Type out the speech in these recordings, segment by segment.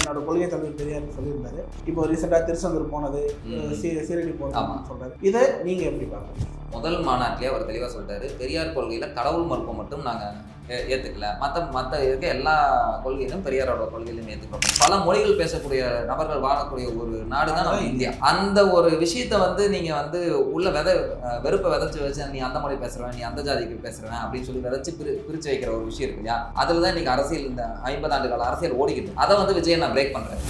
என்னோட கொள்கை தலைவர் பெரியார் சொல்லியிருந்தாரு. இப்போ ரீசெண்டாக திருச்செந்தூர் போனது, சீரடி போனது சொல்றாரு. இதை நீங்க எப்படி பார்க்கணும்? முதல் மாநாட்டிலே அவர் தெளிவாக சொல்லிட்டாரு, பெரியார் கொள்கையில் கடவுள் மறுப்பை மட்டும் நாங்கள் ஏற்றுக்கல, மற்ற இருக்க எல்லா கொள்கையிலும் பெரியாரோட கொள்கையிலும் ஏற்றுக்கிறோம். பல மொழிகள் பேசக்கூடிய நபர்கள் வாழக்கூடிய ஒரு நாடு தான் நம்ம இந்தியா. அந்த ஒரு விஷயத்த நீங்கள் உள்ள வெறுப்பை விதைச்சு வச்சு நீ அந்த மொழி பேசுகிறவன், நீ அந்த ஜாதிக்கு பேசுகிறவன் அப்படின்னு சொல்லி விதைச்சு பிரித்து வைக்கிற ஒரு விஷயம் இருக்கு இல்லையா? அதில் தான் இன்றைக்கி அரசியல், இந்த 50 ஆண்டு கால அரசியல் ஓடிக்கிட்டு, அதை விஜய் நான் பிரேக் பண்ணுறேன்.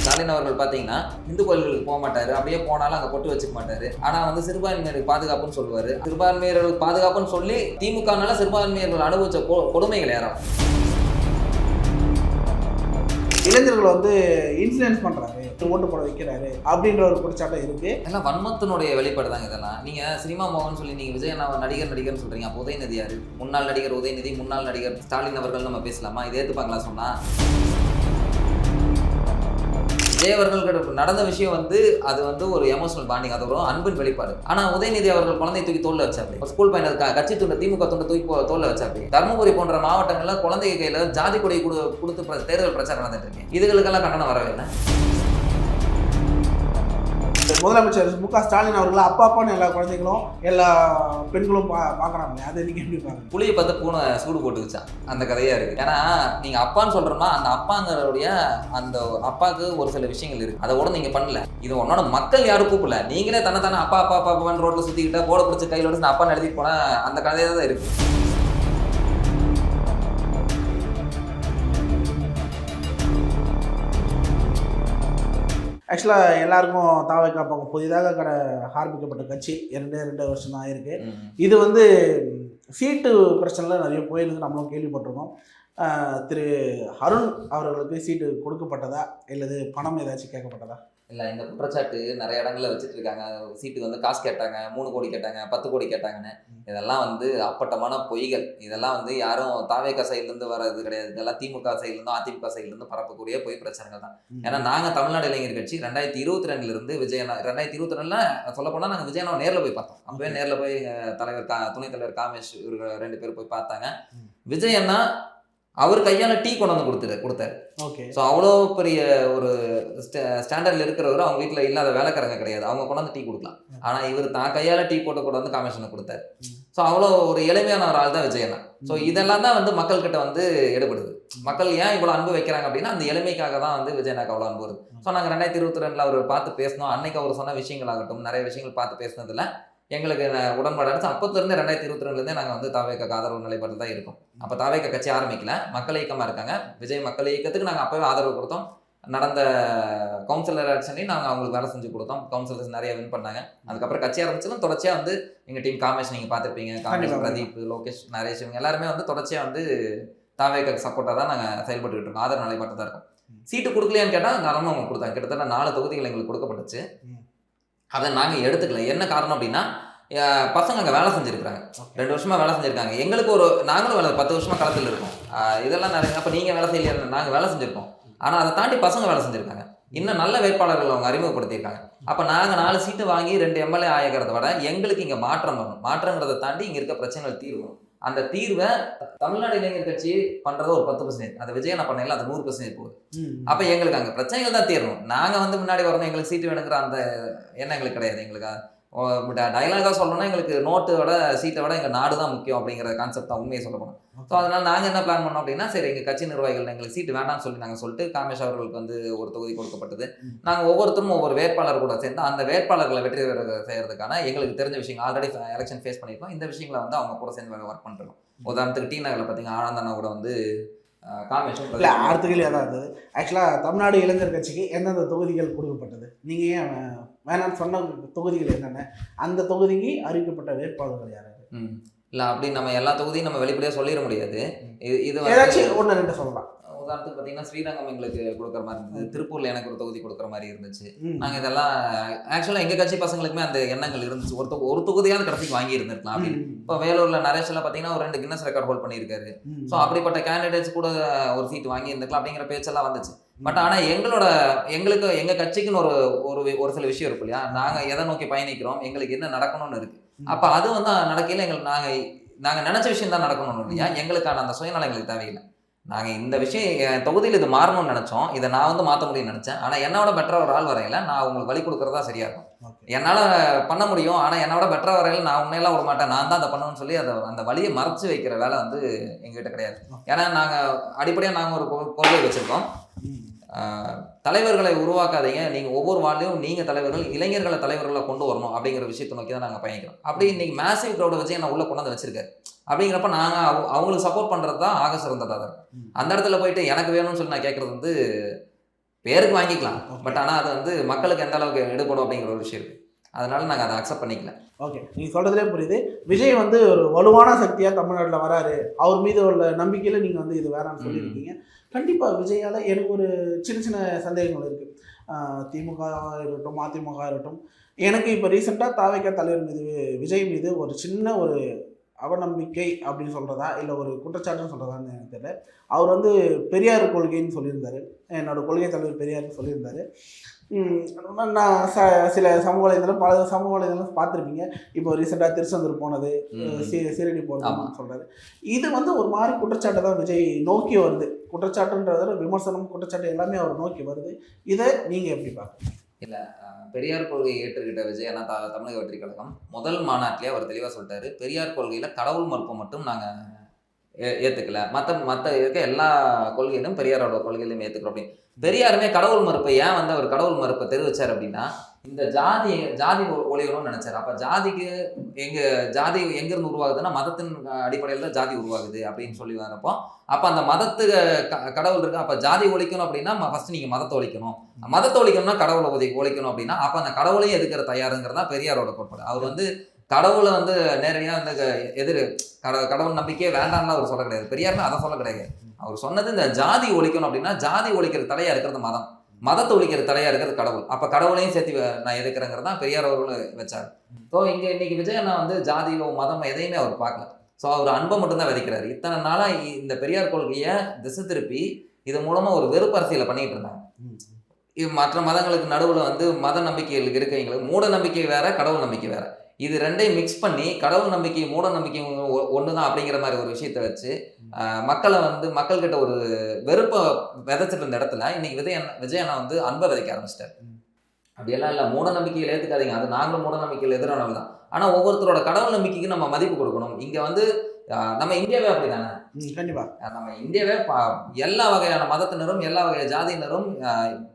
ஸ்டாலின் அவர்கள் பார்த்தீங்கன்னா இந்து கோயில்களுக்கு போக மாட்டாரு, அப்படியே போனாலும் அங்கே பொட்டு வச்சுக்க மாட்டாரு. ஆனால் சிறுபான்மையர்கள் பாதுகாப்புன்னு சொல்லுவார். சிறுபான்மையர்கள் பாதுகாப்புன்னு சொல்லி திமுகனால சிறுபான்மையர்கள் அனுபவிச்ச கொடுமைகள் யாரும். இளைஞர்கள் இன்ஃப்ளூயன்ஸ் பண்றாரு, ஓட்டு போட வைக்கிறாரு அப்படின்ற ஒரு குற்றச்சாட்டம் இருக்கு. எல்லாம் வன்மத்தினுடைய வெளிப்பாடு தாங்க இதெல்லாம். நீங்க சினிமா மோகன் சொல்லி நீங்க விஜய் நடிகர்னு சொல்றீங்க. அப்போ உதயநிதி யாரு? முன்னாள் நடிகர் உதயநிதி, முன்னாள் நடிகர் ஸ்டாலின் அவர்கள் நம்ம பேசலாமா? இதை ஏற்றுப்பாங்களா சொன்னா? விஜய் அவர்கள் நடந்த விஷயம் அது ஒரு எமோஷனல் பாண்டிங், அது ஒரு அன்பின் வெளிப்பாடு. ஆனா உதயநிதி அவர்கள் குழந்தை தூக்கி தோல்ல வச்சாப்பி, ஸ்கூல் பையன் கட்சி துண்டை திமுக துண்டை தூக்கி தோல்ல வச்சாப்பி. தர்மபுரி போன்ற மாவட்டங்கள்ல குழந்தைங்க கையில ஜாதி கொடி கொடுத்து தேர்தல் பிரச்சாரம் நடந்துட்டு இருக்கு. இதுகளுக்கெல்லாம் கண்டனம் வரவே இல்லை. முதலமைச்சர் மு.க. ஸ்டாலின் அவர்கள் அப்பான்னு எல்லா குழந்தைகளும் எல்லா பெண்களும் பார்க்குறாங்க. அதை நீங்கள் எப்படி பாருங்க? புளியை பார்த்து பூனை சூடு போட்டுக்கிச்சான் அந்த கதையாக இருக்குது. ஏன்னா நீங்கள் அப்பான்னு சொல்கிறோம்னா அந்த அப்பாங்கிறவுடைய அந்த அப்பாவுக்கு ஒரு சில விஷயங்கள் இருக்குது, அதை கூட நீங்கள் பண்ணல. இது உன்னோட மக்கள் யாரும் கூப்பிடல, நீங்களே தன்னை அப்பா அப்பா அப்பான்னு ரோட்டில் சுற்றிக்கிட்ட போட பிடிச்ச கையில் அப்பா எழுதிட்டு போனால் அந்த கதையாக தான் இருக்குது. ஆக்சுவலாக எல்லாருக்கும் தாவேக்கா பக்கம் புதிதாக ஆரம்பிக்கப்பட்ட கட்சி 2 வருஷம் தான் ஆயிருக்கு. இது சீட்டு பிரச்சனைலாம் நிறைய போயிருக்கு, நம்மளும் கேள்விப்பட்டிருக்கோம். திரு அருண் அவர்களுக்கு சீட்டு கொடுக்கப்பட்டதா இல்லது பணம் ஏதாச்சும் கேட்கப்பட்டதா? இல்லை, இந்த குற்றச்சாட்டு நிறைய இடங்களில் வச்சுட்டு இருக்காங்க. சீட்டுக்கு காசு கேட்டாங்க, 3 கோடி கேட்டாங்க, 10 கோடி கேட்டாங்கன்னு. இதெல்லாம் அப்பட்டமான பொய்கள். இதெல்லாம் யாரும் தாவேக்கா சைட்லேருந்து வர்றது கிடையாது. இதெல்லாம் திமுக சைட்லேருந்து அதிமுக சைட்லேருந்து பரப்பக்கூடிய பொய் பிரச்சனைகள் தான். ஏன்னா நாங்கள் தமிழ்நாடு இளைஞர் கட்சி 2022 விஜய் 2022 சொல்ல போனால் நாங்கள் விஜயனை நேரில் போய் பார்த்தோம். அப்பவே நேரில் போய் தலைவர் துணைத் தலைவர் காமேஷ் இவர்கள் 2 பேர் போய் பார்த்தாங்க. விஜய் அண்ணா அவர் கையால் டீ கொண்டு கொடுத்தாரு. ஓகே. ஸோ அவ்வளோ பெரிய ஒரு ஸ்டாண்டர்டில் இருக்கிறவர் அவங்க வீட்டில் இல்லாத வேலைக்காரங்க கிடையாது, அவங்க கொண்டாந்து டீ கொடுக்கலாம். ஆனால் இவர் தான் கையால் டீ போட்டு கொண்டு காமிஷனை கொடுத்தாரு. ஸோ அவ்வளோ ஒரு எளிமையான ஒரு ஆள் தான் விஜயண்ணா. ஸோ இதெல்லாம் தான் மக்கள்கிட்ட எடுபடுது. மக்கள் ஏன் இவ்வளோ அன்பு வைக்கிறாங்க அப்படின்னா அந்த எளிமைக்காக தான் விஜயண்ணாக்கு அவ்வளோ அன்பு வருது. ஸோ நாங்கள் 2022 அவர் பார்த்து பேசணும். அன்னைக்கு அவர் சொன்ன விஷயங்களாகட்டும், நிறைய விஷயங்கள் பார்த்து பேசினதில் எங்களுக்கு உடன்பாடு அடிச்சு. அப்போதுலேருந்து 2022 நாங்கள் தாவேக்காக்கு ஆதரவு நிலைப்பாடு தான் இருக்கும். அப்போ தாவேக்கா கட்சி ஆரம்பிக்கல, மக்கள் இயக்கமாக இருக்காங்க. விஜய் மக்கள் இயக்கத்துக்கு நாங்கள் அப்போவே ஆதரவு கொடுத்தோம். நடந்த கவுன்சிலர் எலெக்ஷன்லையும் நாங்கள் அவங்களுக்கு வேலை செஞ்சு கொடுத்தோம். கவுன்சிலர்ஸ் நிறைய வின் பண்ணாங்க. அதுக்கப்புறம் கட்சி ஆரம்பிச்சாலும் தொடர்ச்சியாக எங்கள் டீம் காமேஷ் நீங்கள் பார்த்துருப்பீங்க, காமேஷ், பிரதீப், லோகேஷ், நரேஷ் இவங்க எல்லாருமே தொடர்ச்சியாக தாவேக்காக்கு சப்போர்ட்டாக தான் நாங்கள் செயல்பட்டுக்கிட்டு இருக்கோம். ஆதரவு நிலைப்பாட்டு தான் இருக்கும். சீட்டு கொடுக்கலையான்னு கேட்டால் தாராளமாக அவங்க கொடுத்தாங்க. கிட்டத்தட்ட 4 தொகுதிகள் எங்களுக்கு கொடுக்கப்பட்டுச்சு. அதை நாங்கள் எடுத்துக்கல. என்ன காரணம் அப்படின்னா பசங்க அங்கே வேலை செஞ்சுருக்காங்க, 2 வருஷமாக வேலை செஞ்சுருக்காங்க. எங்களுக்கு நாங்களும் வேலை 10 வருஷமாக களத்தில் இருக்கோம். இதெல்லாம் நிறைய. அப்போ நீங்கள் வேலை செய்யலையா? நாங்கள் வேலை செஞ்சுருக்கோம். ஆனால் அதை தாண்டி பசங்க வேலை செஞ்சுருக்காங்க. இன்னும் நல்ல வேட்பாளர்கள் அவங்க அறிமுகப்படுத்தியிருக்காங்க. அப்போ நாங்கள் 4 சீட்டு வாங்கி 2 எம்எல்ஏ ஆகிறத விட எங்களுக்கு இங்கே மாற்றம் வரும். மாற்றங்கிறத தாண்டி இங்கே இருக்க பிரச்சனைகள் தீர்வும். அந்த தீர்வை தமிழ்நாடு இளைஞர் கட்சி பண்ணுறது ஒரு 10%, அதை விஜயண்ணா பண்ணல அது 100% போகுது. அப்போ எங்களுக்கு அங்கே பிரச்சனைகள் தான் தீரணும். நாங்கள் முன்னாடி வரணும், எங்களுக்கு சீட்டு வேணுங்கிற அந்த எண்ணம் எங்களுக்கு கிடையாது. எங்களுக்கு டைலாகாக சொல்லணும்னா எங்களுக்கு நோட்டோட சீட்டை விட எங்கள் நாடு தான் முக்கியம் அப்படிங்கிற கான்செப்ட் தான் உண்மையை சொல்ல போனோம். ஸோ அதனால் நாங்கள் என்ன பிளான் பண்ணோம் அப்படின்னா, சரி எங்கள் கட்சி நிர்வாகிகள் எங்களுக்கு சீட்டு வேண்டாம்னு சொல்லி நாங்கள் சொல்லிட்டு காமேஷ் அவர்களுக்கு ஒரு தொகுதி கொடுக்கப்பட்டது. நாங்கள் ஒவ்வொருத்தரும் ஒவ்வொரு வேட்பாளர் கூட சேர்ந்து அந்த வேட்பாளர்களை வெற்றி செய்யறதுக்கான எங்களுக்கு தெரிஞ்ச விஷயங்கள் ஆல்ரெடி எலெக்ஷன் ஃபேஸ் பண்ணியிருக்கோம். இந்த விஷயங்களை அவங்க கூட சேர்ந்து ஒர்க் பண்ணுறோம். உதாரணத்துக்கு டி நகரில் பார்த்தீங்கன்னா ஆனந்தனா கூட காமேஷ் அடுத்த கேள்வி அதான் இருந்தது. ஆக்சுவலாக தமிழ்நாடு இளைஞர் கட்சிக்கு எந்தெந்த தொகுதிகள் கொடுக்கப்பட்டது? நீங்கள் ஏன் வேணாம்னு சொன்ன தொகுதிகள் என்னென்ன? அந்த தொகுதிக்கு அறிவிக்கப்பட்ட வேட்பாளர்கள் யார்? இல்லை, அப்படி நம்ம எல்லா தொகுதியும் நம்ம வெளிப்படையாக சொல்லிட முடியாது. இது ஏதாச்சும் 1-2 சொல்லலாம். உதாரணத்துக்கு பார்த்தீங்கன்னா ஸ்ரீரங்கம் எங்களுக்கு கொடுக்குற மாதிரி இருந்தது, திருப்பூரில் எனக்கு ஒரு தொகுதி கொடுக்குற மாதிரி இருந்துச்சு. நாங்கள் இதெல்லாம் ஆக்சுவலாக எங்கள் கட்சி பசங்களுக்குமே அந்த எண்ணங்கள் இருந்துச்சு. ஒரு தொகுதியாவது கடைசிக்கு வாங்கி இருந்திருக்கலாம் அப்படின்னு. இப்போ வேலூரில் நரேஷெல்லாம் பார்த்தீங்கன்னா ஒரு 2 கின்னஸ் ரெக்கார்ட் ஹோல்ட் பண்ணியிருக்காரு. ஸோ அப்படிப்பட்ட கேண்டிடேட்ஸ் கூட ஒரு சீட் வாங்கி இருந்திருக்கலாம் அப்படிங்கிற பேச்செல்லாம் வந்துச்சு. பட் ஆனால் எங்களுக்கு எங்கள் கட்சிக்குன்னு ஒரு சில விஷயம் இருக்கும் இல்லையா? நாங்கள் எதை நோக்கி பயணிக்கிறோம், எங்களுக்கு என்ன நடக்கணும்னு இருக்கு. அப்போ அது நடக்கையில் எங்களுக்கு நாங்கள் நினச்ச விஷயம் தான் நடக்கணும் இல்லையா? எங்களுக்கான அந்த சுயநலம் எங்களுக்கு தேவையில்லை. நாங்கள் இந்த விஷயம் என் தொகுதியில் இது மாறணும்னு நினச்சோம், இதை நான் வந்து மாற்ற முடியும்னு நினச்சேன். ஆனால் என்னோட பெட்டராக ஒரு ஆள் வரையில நான் உங்களுக்கு வழி கொடுக்குறதா சரியா இருக்கும். என்னால் பண்ண முடியும், ஆனால் என்னோட பெட்டராக வரையில நான் உண்மையெல்லாம் விட மாட்டேன், நான் தான் அதை பண்ணுவேன்னு சொல்லி அதை அந்த வழியை மறைச்சு வைக்கிற வேலை வந்து எங்ககிட்ட கிடையாது. ஏன்னா நாங்கள் அடிப்படையாக நாங்கள் ஒரு கொள்கை வச்சுருக்கோம், தலைவர்களை உருவாக்காதீங்க, நீங்கள் ஒவ்வொரு வாழ்லையும் நீங்கள் தலைவர்கள், இளைஞர்களை தலைவர்களை கொண்டு வரணும் அப்படிங்கிற விஷயத்தை நோக்கி தான் நாங்கள் பயணிக்கிறோம். அப்படி இன்னைக்கு மேசிவ் க்ரௌடை வச்சு என்ன உள்ள கொண்டு வந்து வச்சிருக்காரு. அப்படிங்கிறப்ப நாங்கள் அவங்களுக்கு சப்போர்ட் பண்ணுறது தான் ஆக சிறந்ததாக தான் இருக்கும். அந்த இடத்துல போயிட்டு எனக்கு வேணும்னு சொல்லி நான் கேட்குறது வந்து பேருக்கு வாங்கிக்கலாம், பட் ஆனால் அது வந்து மக்களுக்கு எந்த அளவுக்கு எடுபடும் அப்படிங்கிற ஒரு விஷயம் இருக்குது. அதனால நாங்கள் அதை அக்செப்ட் பண்ணிக்கல. ஓகே, நீங்கள் சொல்கிறதுலே புரியுது. விஜய் வந்து ஒரு வலுவான சக்தியாக தமிழ்நாட்டில் வராரு, அவர் மீது உள்ள நம்பிக்கையில் நீங்கள் வந்து இது வேறான்னு சொல்லியிருக்கீங்க. கண்டிப்பாக விஜயால் எனக்கு ஒரு சின்ன சின்ன சந்தேகங்கள் இருக்குது. திமுக இருக்கட்டும், அதிமுக இருக்கட்டும், எனக்கு இப்போ ரீசெண்டாக தாவேகா தலைவர் மீது, விஜய் மீது ஒரு சின்ன ஒரு அவநம்பிக்கை அப்படின்னு சொல்கிறதா இல்லை ஒரு குற்றச்சாட்டுன்னு சொல்கிறதான்னு எனக்கு தெரியல. அவர் வந்து பெரியார் கொள்கைன்னு சொல்லியிருந்தார், என்னோடய கொள்கை தலைவர் பெரியார்னு சொல்லியிருந்தார். நான் சில சமூக வலைதளம், பல சமூக வலைதளம் பார்த்துருப்பீங்க. இப்போ ரீசெண்டாக திருச்செந்தூர் போனது, சீரடி போனதுன்னு சொல்கிறாரு. இது வந்து ஒரு மாதிரி குற்றச்சாட்டை தான் விஜய் நோக்கி வருது. குற்றச்சாட்டுன்றத விமர்சனம், குற்றச்சாட்டு எல்லாமே அவர் நோக்கி வருது. இதை நீங்கள் எப்படி பார்க்குறீங்க? இல்லை, பெரியார் கொள்கையை ஏற்றுக்கிட்ட விஜய் அண்ணா தமிழக வெற்றி கழகம் முதல் மாநாட்டிலே அவர் தெளிவாக சொல்லிட்டாரு, பெரியார் கொள்கையில் கடவுள் மறுப்பை மட்டும் நாங்கள் ஏற்றுக்கல, மற்ற இருக்க எல்லா கொள்கையிலும் பெரியாரோட கொள்கையிலும் ஏற்றுக்கிறோம் அப்படின்னு. பெரியாருமே கடவுள் மறுப்பை ஏன் வந்து அவர் கடவுள் மறுப்பை தெரிவிச்சார் அப்படின்னா, இந்த ஜாதி ஒழியணும்னு நினைச்சார். அப்போ ஜாதிக்கு ஜாதி எங்கேருந்து உருவாகுதுன்னா மதத்தின் அடிப்படையில் தான் ஜாதி உருவாகுது அப்படின்னு சொல்லி வரப்போ, அப்போ அந்த மதத்துக்கு கடவுள் இருக்கு, அப்போ ஜாதி ஒழிக்கணும் அப்படின்னா ஃபர்ஸ்ட் நீங்கள் மதத்தை ஒழிக்கணும், மதத்தை ஒழிக்கணும்னா கடவுளை ஒழிக்கணும் அப்படின்னா அப்போ அந்த கடவுளையும் எதுக்கிற தயாருங்கிறதா பெரியாரோட கோட்பாடு. அவர் வந்து கடவுளை வந்து நேரடியாக அந்த கடவுள் நம்பிக்கையே வேண்டாம்னு அவர் சொல்ல கிடையாது. பெரியாருமே அதை சொல்ல கிடையாது. அவர் சொன்னது இந்த ஜாதி ஒழிக்கணும் அப்படின்னா ஜாதி ஒழிக்கிற தடையா இருக்கிறது மதம், மதத்தை ஒழிக்கிற தடையா இருக்கிறது கடவுள், அப்ப கடவுளையும் சேர்த்து நான் எதுக்குறேங்கிறது தான் பெரியார் அவர்களும் வச்சார். ஸோ இன்னைக்கு விஜய் அண்ணா வந்து ஜாதியோ மதம் எதையுமே அவர் பார்க்கல. ஸோ அவர் அன்பை மட்டும்தான் விதைக்கிறாரு. இத்தனை நாளா இந்த பெரியார் கொள்கையை திசை திருப்பி இது மூலமா ஒரு வெறுப்பு அரசியலை பண்ணிட்டு இருந்தாங்க. மற்ற மதங்களுக்கு நடுவில் வந்து மத நம்பிக்கைகள் இருக்கவங்களுக்கு மூட நம்பிக்கை வேற, கடவுள் நம்பிக்கை வேற, இது ரெண்டையும் மிக்ஸ் பண்ணி கடவுள் நம்பிக்கை மூட நம்பிக்கை ஒன்று தான் அப்படிங்கிற மாதிரி ஒரு விஷயத்த வச்சு மக்களை வந்து மக்கள்கிட்ட ஒரு வெறுப்பை விதைச்சிட்டு இருந்த இடத்துல இன்னைக்கு விஜய் அண்ணா வந்து அன்பை விதைக்க ஆரம்பிச்சிட்டார். அப்படியெல்லாம் இல்லை, மூட நம்பிக்கையில் ஏற்றுக்காதீங்க, அது நாங்களும் மூட நம்பிக்கையில் எதிரானவங்க தான், ஆனால் ஒவ்வொருத்தரோட கடவுள் நம்பிக்கைக்கு நம்ம மதிப்பு கொடுக்கணும். இங்கே வந்து நம்ம இந்தியாவே அப்படிதானே, கண்டிப்பாக நம்ம இந்தியாவே எல்லா வகையான மதத்தினரும் எல்லா வகையான ஜாதியினரும்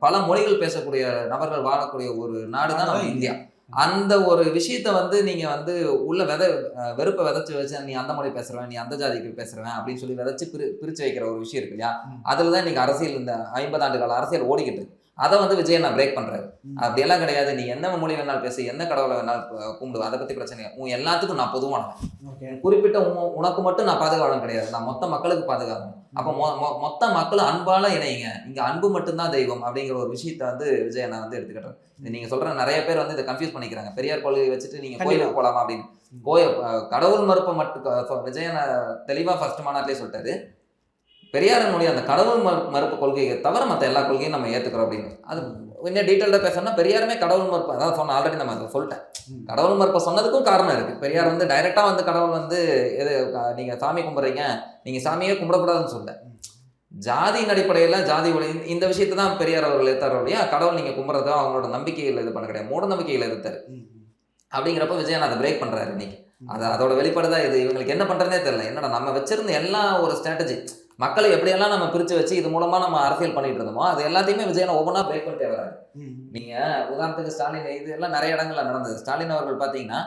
பல மொழிகள் பேசக்கூடிய நபர்கள் வாழக்கூடிய ஒரு நாடு தான் நம்ம இந்தியா. அந்த ஒரு விஷயத்த வந்து நீங்க வந்து உள்ள வெறுப்பை விதைச்சு வச்சு நீ அந்த மொழி பேசுறவன், நீ அந்த ஜாதிக்கு பேசுறவன் அப்படின்னு சொல்லி விதைச்சு பிரிச்சு வைக்கிற ஒரு விஷயம் இருக்கு இல்லையா, அதுலதான் இன்னைக்கு அரசியல், இந்த 50 ஆண்டு கால அரசியல் ஓடிக்கிட்டு இருக்கு. அதை வந்து விஜய் நான் பிரேக் பண்றாரு. அப்படியெல்லாம் கிடையாது, நீ என்ன மொழி வேணாலும் பேசு, என்ன கடவுளை வேணாலும் கும்பிடு, அதை பத்தி பிரச்சனை, உன் எல்லாத்துக்கும் நான் பொதுவானவன், குறிப்பிட்ட உனக்கு மட்டும் நான் பாதுகாவலன் கிடையாது, நான் மொத்த மக்களுக்கு பாதுகாவலன். அப்ப மொத்த மக்களும் அன்பால இணையுங்க, இங்க அன்பு மட்டும்தான் தெய்வம் அப்படிங்கிற ஒரு விஷயத்த வந்து விஜய் நான் வந்து எடுத்துக்கிட்டேன். நீங்க சொல்ற நிறைய பேர் வந்து இதை கன்ஃபியூஸ் பண்ணிக்கிறாங்க, பெரியார் கொள்கையை வச்சுட்டு நீங்க கோயிலுக்கு போலாமா அப்படின்னு. கடவுள் மறுப்பை மட்டும் விஜயனை தெளிவா ஃபர்ஸ்ட் மாநாட்டிலே சொல்லிட்டாரு, பெரியாரனுடைய அந்த கடவுள் மறுப்பு கொள்கையை தவிர மற்ற எல்லா கொள்கையும் நம்ம ஏற்றுக்கிறோம் அப்படின்னு. அது இன்னும் டீட்டெயில்டாக பேசணும்னா பெரியாருமே கடவுள் மறுப்பு, அதாவது சொன்ன ஆல்ரெடி நம்ம அதை சொல்லிட்டேன், கடவுள் மறுப்பை சொன்னதுக்கும் காரணம் இருக்குது. பெரியார் வந்து டைரெக்டாக வந்து கடவுள் வந்து எது நீங்கள் சாமி கும்பிட்றீங்க, நீங்கள் சாமியே கும்பிடக்கூடாதுன்னு சொல்ல, ஜாதியின் அடிப்படையில் ஜாதி ஒளி இந்த விஷயத்தை தான் பெரியார் அவர்கள் எடுத்தார் இல்லையா, கடவுள் நீங்கள் கும்பிட்றதோ அவங்களோட நம்பிக்கையில் இது பண்ண கிடையாது, மூட நம்பிக்கையில் எடுத்தார். அப்படிங்கிறப்ப விஜயன் அதை பிரேக் பண்ணுறாரு இன்னைக்கு. அதோட வெளிப்பாடுதான் இது. இவங்களுக்கு என்ன பண்ணுறதுனே தெரியல, என்னடா நம்ம வச்சிருந்த எல்லா ஒரு ஸ்ட்ராட்டஜி மக்களை எப்படியெல்லாம் நம்ம பிரித்து வச்சு இது மூலமாக நம்ம அரசியல் பண்ணிட்டு இருந்தோமோ அது எல்லாத்தையுமே விஜயனை ஒவ்வொன்றா பிரேக் பண்ணிட்டே வராரு. நீங்கள் உதாரணத்துக்கு ஸ்டாலின், இது எல்லாம் நிறைய இடங்கள்ல நடந்தது. ஸ்டாலின் அவர்கள் பார்த்தீங்கன்னா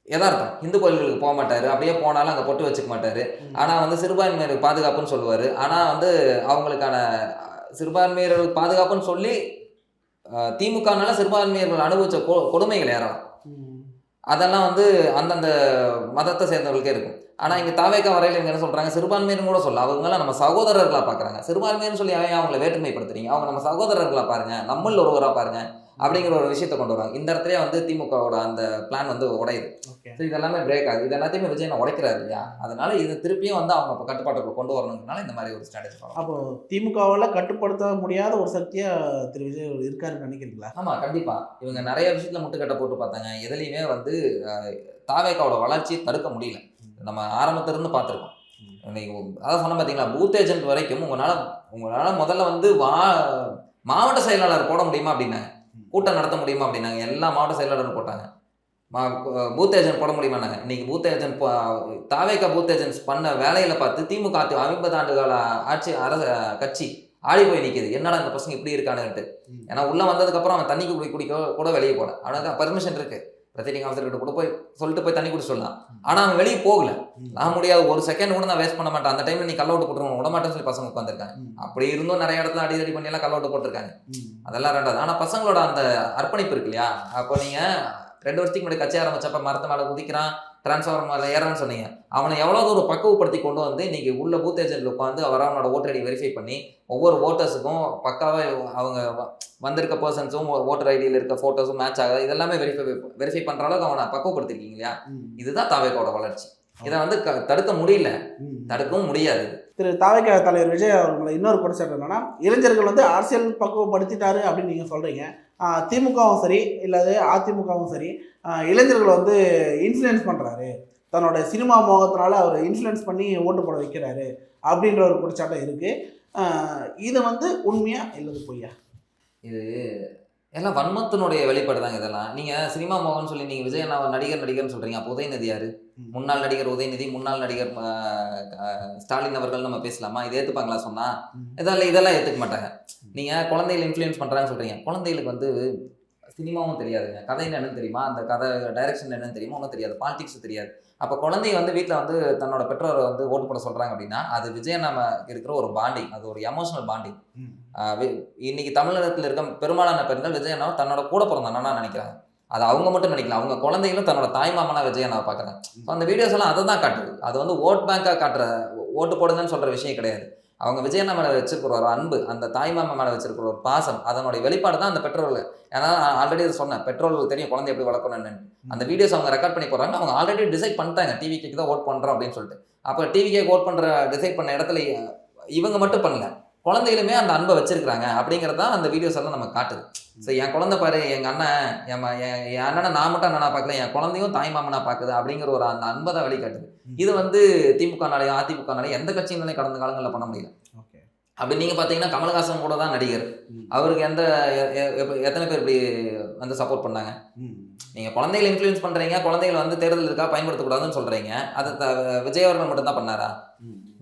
யதார்த்தம், இந்து கோயில்களுக்கு போக மாட்டார், அப்படியே போனாலும் அங்கே பொட்டு வச்சுக்க மாட்டார், ஆனால் வந்து சிறுபான்மையினர் பாதுகாப்புன்னு சொல்லுவார். ஆனால் வந்து அவங்களுக்கான சிறுபான்மையர்கள் பாதுகாப்புன்னு சொல்லி திமுகனால சிறுபான்மையர்கள் அனுபவிச்ச கொடுமைகள் ஏறலாம், அதெல்லாம் வந்து அந்தந்த மதத்தை சேர்ந்தவர்களுக்கே இருக்கும். ஆனால் இங்கே தாவேக்கா வரையில் இவங்க என்ன சொல்கிறாங்க, சிறுபான்மையினு கூட சொல்ல, அவங்களாம் நம்ம சகோதரர்களாக பார்க்குறாங்க. சிறுபான்மைன்னு சொல்லி அவங்கள வேற்றுமைப்படுத்துறீங்க, அவங்க நம்ம சகோதரர்களாக பாருங்கள், நம்மள ஒருவராக பாருங்கள் அப்படிங்கிற ஒரு விஷயத்தை கொண்டு வராங்க. இந்த இடத்துலயே வந்து திமுகவோட அந்த பிளான் வந்து உடையுது. ஸோ இதெல்லாமே பிரேக் ஆகுது. இது எல்லாத்தையுமே விஜய் உடைக்கிறாரு இல்லையா, அதனால இது திருப்பியும் வந்து அவங்க இப்போ கட்டுப்பாட்டுக்குள்ள கொண்டு வரணும்னால இந்த மாதிரி ஒரு ஸ்ட்ராட்டஜி பண்ணலாம். அப்போ திமுகவால் கட்டுப்படுத்த முடியாத ஒரு சக்தியாக திரு விஜய் இருக்காருன்னு நினைக்கிறீங்களா? ஆமாம், கண்டிப்பாக. இவங்க நிறைய விஷயத்தில் முட்டுக்கட்டை போட்டு பார்த்தாங்க, எதுலையுமே வந்து தாவேக்காவோட வளர்ச்சியை தடுக்க முடியல. நம்ம ஆரம்பத்திலிருந்து பார்த்துருக்கோம், இன்னைக்கு அதான் சொன்ன பார்த்தீங்களா, பூத் ஏஜென்ட் வரைக்கும் உங்களால் முதல்ல வந்து மாவட்ட செயலாளர் போட முடியுமா அப்படின்னாங்க, கூட்டம் நடத்த முடியுமா அப்படின்னாங்க. எல்லா மாவட்ட செயலாளரும் போட்டாங்க. பூத் ஏஜென்ட் போட முடியுமான்னாங்க. இன்னைக்கு பூத் ஏஜென்ட் தாவேகா பூத் ஏஜென்ட்ஸ் பண்ண வேலையில பார்த்து திமுக 50 ஆண்டுகால ஆட்சி கட்சி ஆடி போய் நிற்கிது. என்னடா இந்த பசங்க இப்படி இருக்கானுன்ட்டு. ஏன்னா உள்ள வந்ததுக்கப்புறம் அவன் தண்ணி குடிக்க கூட வெளியே போல. அவனுக்கு பர்மிஷன் இருக்கு, ப்ரிசைடிங் ஆஃபீஸர் கிட்ட கூட போய் சொல்லிட்டு போய் தண்ணி குடிச்சு சொல்லலாம். ஆனால் அவன் வெளியே போகல. நான் முடியாது, ஒரு செகண்ட் கூட நான் வேஸ்ட் பண்ண மாட்டேன். அந்த டைம்ல நீ கல் அவுட் போட்டுருவோம் விட மாட்டேன்னு சொல்லி பசங்க உட்காந்துருக்காங்க. அப்படி இருந்தும் நிறைய இடத்துல அடிதடி பண்ணி எல்லாம் கல் அவுட் போட்டிருக்காங்க. அதெல்லாம் ரெண்டாவது. ஆனால் பசங்களோட அந்த அர்ப்பணிப்பு இருக்கு இல்லையா? அப்போ நீங்க 2 வருஷத்துக்கு முன்னாடி கட்சி ஆரம்பிச்சப்ப மரத்து மேலே குதிக்கிறான், டிரான்ஸ்ஃபார்மர் மேலே ஏறான்னு சொன்னீங்க. அவனை எவ்வளோ தூரம் பக்குவப்படுத்தி கொண்டு வந்து இன்னைக்கு உள்ள பூத் ஏஜென்ட்ல உட்காந்து அவனோட ஓட்டர் ஐடி வெரிஃபை பண்ணி ஒவ்வொரு ஓட்டர்ஸுக்கும் பக்காவாக அவங்க வந்திருக்க பர்சன்ஸும் ஓட்டர் ஐடியில் இருக்க ஃபோட்டோஸும் மேட்ச் ஆகுது, இதெல்லாமே வெரிஃபை பண்ணுற அளவுக்கு அவனை பக்குவப்படுத்திருக்கீங்க இல்லையா? இதுதான் தாவேகாவோட வளர்ச்சி. இதை வந்து தடுக்க முடியல, தடுக்கவும் முடியாது. திரு தாவேகா தலைவர் விஜய் அவர்களை இன்னொரு குற்றச்சாட்டு என்னன்னா, இளைஞர்கள் வந்து அரசியல் பக்குவப்படுத்திட்டாரு அப்படின்னு நீங்கள் சொல்கிறீங்க. திமுகவும் சரி இல்லாது அதிமுகவும் சரி, இளைஞர்கள் வந்து இன்ஃப்ளூயன்ஸ் பண்ணுறாரு, தன்னோட சினிமா மோகத்தினால அவர் இன்ஃப்ளூயன்ஸ் பண்ணி ஓட்டு போட வைக்கிறாரு அப்படின்ற ஒரு குற்றச்சாட்டம் இருக்குது. இது வந்து உண்மையா இல்லது பொய்யா? இது எல்லாம் வன்மத்தினுடைய வெளிப்பாடு தாங்க இதெல்லாம். நீங்கள் சினிமா மோகன் சொல்லி நீங்கள் விஜய் நடிகர்னு சொல்கிறீங்க. அப்போ உதயநிதி யாரு? முன்னாள் நடிகர் உதயநிதி, முன்னாள் நடிகர் ஸ்டாலின் அவர்கள் நம்ம பேசலாமா? இதை ஏற்றுப்பாங்களா சொன்னால்? இதெல்லாம் ஏற்றுக்க மாட்டாங்க. நீங்கள் குழந்தைகளை இன்ஃப்ளூயன்ஸ் பண்ணுறாங்கன்னு சொல்கிறீங்க. குழந்தைகளுக்கு வந்து சினிமாவும் தெரியாதுங்க, கதை என்னன்னு தெரியுமா, அந்த கதை டைரக்ஷன் என்னன்னு தெரியுமா, ஒன்றும் தெரியாது, பாலிடிக்ஸ் தெரியாது. அப்போ குழந்தை வந்து வீட்டில் வந்து தன்னோட பெற்றோரை வந்து ஓட்டு போட சொல்கிறாங்க அப்படின்னா அது விஜய் நாம இருக்கிற ஒரு பாண்டிங், அது ஒரு எமோஷனல் பாண்டிங். இன்னைக்கு தமிழகத்தில் இருக்க பெரும்பாலான பெண்கள் விஜய் அண்ணாவை தன்னோட கூட பிறந்த அண்ணா நினைக்கிறாங்க. அது அவங்க மட்டும் நினைக்கல, அவங்க குழந்தைகளும் தன்னோட தாய்மாமனா விஜய் அண்ணாவை பார்க்குறாங்க. ஸோ அந்த வீடியோஸ் எல்லாம் அதை தான் காட்டுது. அது வந்து ஓட் பேங்காக காட்டுற, ஓட்டு போடுங்கன்னு சொல்கிற விஷயம் கிடையாது. அவங்க விஜய் அண்ணா மேலே வச்சிருக்கிற ஒரு அன்பு, அந்த தாய்மாமா மேலே வச்சிருக்கிற ஒரு பாசம், அதனுடைய வெளிப்பாடு தான் அந்த பெற்றோர்கள். ஏன்னா ஆல்ரெடி சொன்னேன், பெற்றோர்களுக்கு தெரியும் குழந்தை எப்படி வளர்க்கணும்னு. அந்த வீடியோஸ் அவங்க ரெக்கார்ட் பண்ணி போடுறாங்க. அவங்க ஆல்ரெடி டிசைட் பண்ணிட்டாங்க டிவிக்கு தான் ஓட் பண்ணுறோம் அப்படின்னு சொல்லிட்டு. அப்போ டிவிக்கு ஓட் பண்ணுற டிசைட் பண்ண இடத்துல இவங்க மட்டும் பண்ணல, குழந்தைகளுமே அந்த அன்பை வச்சிருக்கிறாங்க அப்படிங்கிறதான் அந்த வீடியோஸ் எல்லாம் நம்ம காட்டுது. ஸோ என் குழந்தை பாரு, எங்கள் அண்ணன் என் அண்ணனை நான் மட்டும் அண்ணனா பார்க்கல, என் குழந்தையும் தாய் மாமனா பார்க்குது அப்படிங்கிற ஒரு அந்த அன்பை தான் வெளிக்காட்டுது. இது வந்து திமுகனாலையும் அதிமுகனாலையும் எந்த கட்சியினாலையும் கடந்த காலங்களில் பண்ண முடியல. அப்படி நீங்கள் பார்த்தீங்கன்னா கமலஹாசன் கூட தான் நடிகர், அவருக்கு எத்தனை பேர் இப்படி வந்து சப்போர்ட் பண்ணாங்க? நீங்கள் குழந்தைகளை இன்ஃப்ளூயன்ஸ் பண்ணுறீங்க, குழந்தைகளை வந்து தேர்தல் இருக்கா பயன்படுத்தக்கூடாதுன்னு சொல்கிறீங்க. அதை விஜய் அவர்கள் மட்டும் தான் பண்ணாரா?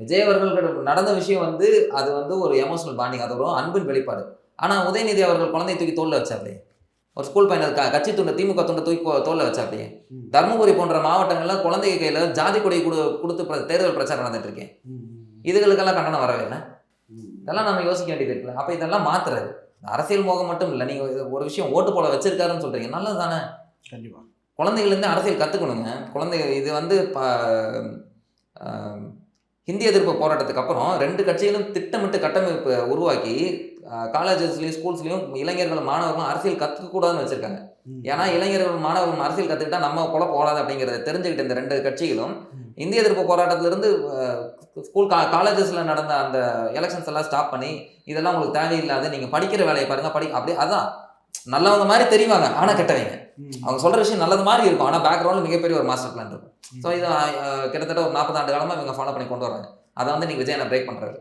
விஜய் அவர்கள் நடந்த விஷயம் வந்து அது வந்து ஒரு எமோஷனல் பாண்டிங், அது ஒரு அன்பின் வெளிப்பாடு. ஆனால் உதயநிதி அவர்கள் குழந்தையை தூக்கி தோல்ல வச்சாப்பே, ஒரு ஸ்கூல் பையனை கட்சி துண்டை திமுக துண்டை தூக்கி தோல்ல வச்சாப்பே. தருமபுரி போன்ற மாவட்டங்களில் குழந்தை கையில் ஜாதி கொடி கொடுத்து தேர்தல் பிரச்சாரம் நடந்துட்டு இருக்கேன். இதுகளுக்கெல்லாம் கண்டனம் வரவே இல்லை. இதெல்லாம் நம்ம யோசிக்க வேண்டியது இருக்குல்ல. அப்போ இதெல்லாம் மாத்துறது அரசியல் மோகம் மட்டும் இல்லை. நீங்கள் ஒரு விஷயம் ஓட்டு போட வச்சிருக்காருன்னு சொல்கிறீங்க, நல்லது தானே? கண்டிப்பாக குழந்தைகள்லேருந்து அரசியல் கற்றுக்கணுங்க. குழந்தைகள் இது வந்து ஹிந்தி எதிர்ப்பு போராட்டத்துக்கு அப்புறம் 2 கட்சிகளும் திட்டமிட்டு கட்டமைப்பு உருவாக்கி காலேஜஸ்லையும் ஸ்கூல்ஸ்லையும் இளைஞர்களும் மாணவர்களும் அரசியல் கற்றுக்கூடாதுன்னு வச்சுருக்காங்க. ஏன்னா இளைஞர்கள் மாணவர்களும் அரசியல் கற்றுக்கிட்டா நம்ம குழப்பம் ஓடாது அப்படிங்கிறத தெரிஞ்சுக்கிட்டு இந்த 2 கட்சிகளும் இந்திய எதிர்ப்பு போராட்டத்திலிருந்து ஸ்கூல் காலேஜஸில் நடந்த அந்த எலெக்ஷன்ஸ் எல்லாம் ஸ்டாப் பண்ணி இதெல்லாம் உங்களுக்கு தேவையில்லாது, நீங்கள் படிக்கிற வேலையை பாருங்கள், அப்படி அதான் நல்லவங்க மாதிரி தெரிவாங்க, ஆனால் கெட்டவங்க. அவங்க சொல்கிற விஷயம் நல்லது மாதிரி இருக்கும், ஆனால் பேக்ரவுண்டில் மிகப்பெரிய ஒரு மாஸ்டர் பிளான் இருக்கும். ஸோ இதை கிட்டத்தட்ட ஒரு 40 ஆண்டு காலமாக இவங்க ஃபாலோ பண்ணி கொண்டு வராங்க. அதை வந்து நீங்கள் விஜய் என்ன பிரேக் பண்ணுறாரு.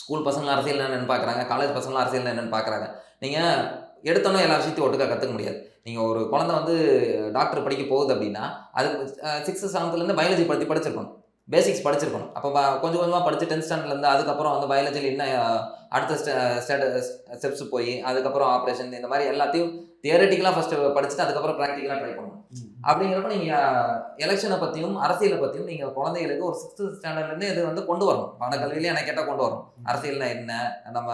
ஸ்கூல் பசங்களும் அரசியல் என்னென்னு பார்க்குறாங்க, காலேஜ் பசங்களும் அரசியல் என்னென்னு பார்க்குறாங்க. நீங்கள் எடுத்தோன்னே எல்லா விஷயத்தையும் ஒட்டுக்கா கற்றுக்க முடியாது. நீங்கள் ஒரு குழந்தை வந்து டாக்டர் படிக்க போகுது அப்படின்னா அது 6th 7th பயாலஜி படிச்சிருக்கணும், பேசிக்ஸ் படிச்சிருக்கணும். அப்போ கொஞ்சம் கொஞ்சமாக படித்து 10th ஸ்டாண்டர்ட்லேருந்து அதுக்கப்புறம் வந்து பயாலஜியில் இன்னும் அடுத்த ஸ்டெப்ஸ் போய் அதுக்கப்புறம் ஆப்ரேஷன் இந்த மாதிரி எல்லாத்தையும் தியரட்டிக்கலாக ஃபஸ்ட்டு படிச்சுட்டு அதுக்கப்புறம் ப்ராக்டிக்கலாக ட்ரை பண்ணணும். அப்படிங்கிறப்ப நீங்கள் எலெக்ஷனை பற்றியும் அரசியலை பற்றியும் நீங்கள் குழந்தைகளுக்கு ஒரு 6th ஸ்டாண்டர்ட்லேருந்து இது வந்து கொண்டு வரணும். பாடக்கல்வியிலே எனக்கு கேட்டால் கொண்டு வரணும். அரசியல்னா என்ன, நம்ம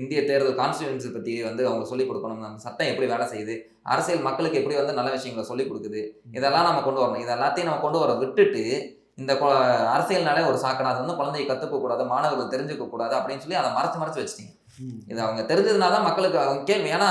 இந்திய தேர்தல் கான்ஸ்டியூன்சி பற்றி வந்து அவங்க சொல்லிக் கொடுக்கணும், நம்ம சட்டம் எப்படி வேலை செய்யுது, அரசியல் மக்களுக்கு எப்படி வந்து நல்ல விஷயங்களை சொல்லிக் கொடுக்குது, இதெல்லாம் நம்ம கொண்டு வரணும். இது எல்லாத்தையும் நம்ம கொண்டு வர விட்டுட்டு இந்த அரசியல்னாலே ஒரு சாக்கடை, அது வந்து குழந்தையை கற்றுக்கக்கூடாது, மாணவர்கள் தெரிஞ்சுக்கக்கூடாது அப்படின்னு சொல்லி அதை மறைச்சு வச்சுட்டீங்க. இது அவங்க தெரிஞ்சதுனால தான் மக்களுக்கு அவங்க கேள்வி. ஏன்னா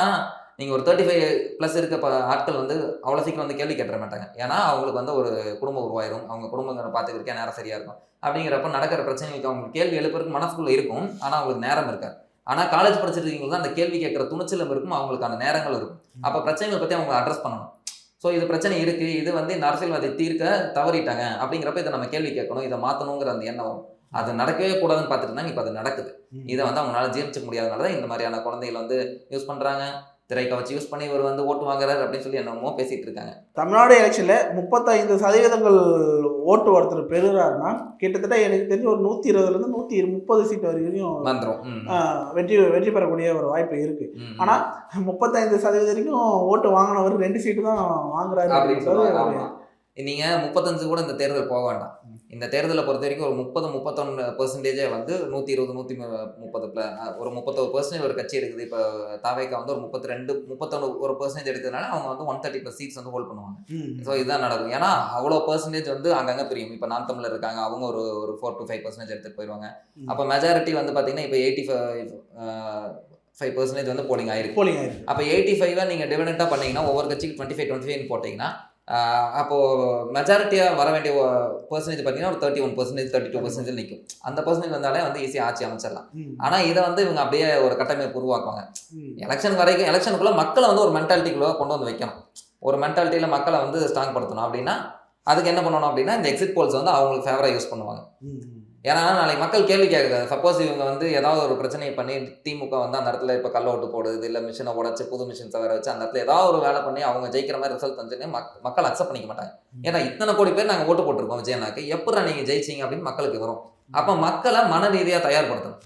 நீங்கள் ஒரு 35+ இருக்க ஆட்கள் வந்து அவ்வளோ சீக்கிரம் வந்து கேள்வி கேட்டுற மாட்டாங்க. ஏன்னா அவங்களுக்கு வந்து ஒரு குடும்பம் உருவாயிரும், அவங்க குடும்பங்களை பார்த்துக்கிறதுக்கே நேரம் சரியாக இருக்கும். அப்படிங்கிறப்ப நடக்கிற பிரச்சனைகளுக்கு அவங்க கேள்வி எழுப்புறதுக்கு மனசுக்குள்ளே இருக்கும், ஆனால் அவங்களுக்கு நேரம் இருக்காது. ஆனால் காலேஜ் படிச்சிருக்கீங்க தான் அந்த கேள்வி கேட்குற துணிச்சலும் இருக்கும், அவங்களுக்கு அந்த நேரங்கள் இருக்கும். அப்போ பிரச்சனைகளை பற்றி அவங்க அட்ரஸ் பண்ணணும். ஸோ இது பிரச்சனை இருக்கு, இது வந்து இந்த அரசியல்வாதி தீர்க்க தவறிட்டாங்க அப்படிங்கிறப்ப இதை நம்ம கேள்வி கேட்கணும், இதை மாற்றணுங்கிற அந்த எண்ணம் வரும். அது நடக்கவே கூடாதுன்னு பார்த்துட்டு இருந்தாங்க, இப்போ அது நடக்குது. இதை வந்து அவங்களால ஜீர்ணிச்சிக்க முடியாதனால தான் இந்த மாதிரியான குழந்தைகள் வந்து யூஸ் பண்ணுறாங்க, திரைக்க வச்சு யூஸ் பண்ணி இவர் வந்து ஓட்டு வாங்குறாரு அப்படின்னு சொல்லி என்னமோ பேசிட்டு இருக்காங்க. தமிழ்நாடு எலெக்ஷனில் 35% ஓட்டு ஒருத்தர் பெறுறாருன்னா கிட்டத்தட்ட எனக்கு தெரிஞ்சு ஒரு 120லேருந்து 130 சீட் வரைக்கும் வந்துடும், வெற்றி பெறக்கூடிய ஒரு வாய்ப்பு இருக்கு. ஆனால் 35% வரைக்கும் ஓட்டு வாங்கினவர் 2 சீட்டு தான் வாங்குறாரு அப்படின்னு சொல்லுவாங்க. நீங்க 35 கூட இந்த தேர்தல் போக வேண்டாம். இந்த தேர்தலை பொறுத்த வரைக்கும் ஒரு 30-31% வந்து 120-130 ஒரு 31% ஒரு கட்சி இருக்குது. இப்போ தாவேகா வந்து ஒரு 32-31% எடுத்ததுனால அவங்க வந்து 130+ சீட்ஸ் வந்து ஹோல்ட் பண்ணுவாங்க. ஸோ இதுதான் நடக்கும். ஏன்னா அவ்வளோ பெர்சன்டேஜ் வந்து அங்கங்கே பிரியும். இப்போ நாம் தமிழர் இருக்காங்க, அவங்க ஒரு 4-5% எடுத்துட்டு போயிடுவாங்க. அப்போ மெஜாரிட்டி வந்து பார்த்தீங்கன்னா இப்போ 85% வந்து போலிங் ஆயிருக்கு. அப்போ 85 நீங்கள் டிவிடெண்டாக பண்ணீங்கன்னா ஒவ்வொரு கட்சிக்கு 25 போட்டிங்கன்னா அப்போது மெஜாரிட்டியாக வர வேண்டிய பெர்சன்டேஜ் பார்த்தீங்கன்னா ஒரு 31%, 32% நிற்கும். அந்த பெர்சன்டேஜ் வந்தாலே வந்து ஈஸியாக ஆட்சி அமைச்சிடலாம். ஆனால் இதை வந்து இவங்க அப்படியே ஒரு கட்டமைப்பு உருவாக்குவாங்க. எலெக்ஷன் வரைக்கும் எலெக்ஷனுக்குள்ளே மக்களை வந்து ஒரு மென்டாலிட்டிக்குள்ளே கொண்டு வந்து வைக்கணும். ஒரு மென்டாலிட்டியில் மக்களை வந்து ஸ்ட்ராங் படுத்தணும். அப்படின்னா அதுக்கு என்ன பண்ணணும் அப்படின்னா இந்த எக்ஸிட் போல்ஸ் வந்து அவங்களுக்கு ஃபேவராக யூஸ் பண்ணுவாங்க. ஏன்னா நாளைக்கு மக்கள் கேள்வி கேட்குறாங்க, சப்போஸ் இவங்க வந்து ஏதாவது ஒரு பிரச்சனையை பண்ணி திமுக வந்து அந்த இடத்துல இப்போ கள்ள ஓட்டு போடுது, இல்லை மிஷினை உடச்சு புது மிஷின்ஸை வேற வச்சு அந்த இடத்துல ஏதாவது ஒரு வேலை பண்ணி அவங்க ஜெயிக்கிற மாதிரி ரிசல்ட் வந்துச்சுன்னு மக்கள் அக்செப்ட் பண்ணிக்க மாட்டாங்க. ஏன்னா இத்தனை கோடி பேர் நாங்கள் ஓட்டு போட்டிருக்கோம் விஜயனாக்கு, எப்படா நீங்கள் ஜெயிச்சிங்க அப்படின்னு மக்களுக்கு வரும். அப்போ மக்களை மன ரீதியாக தயார்படுத்தணும்.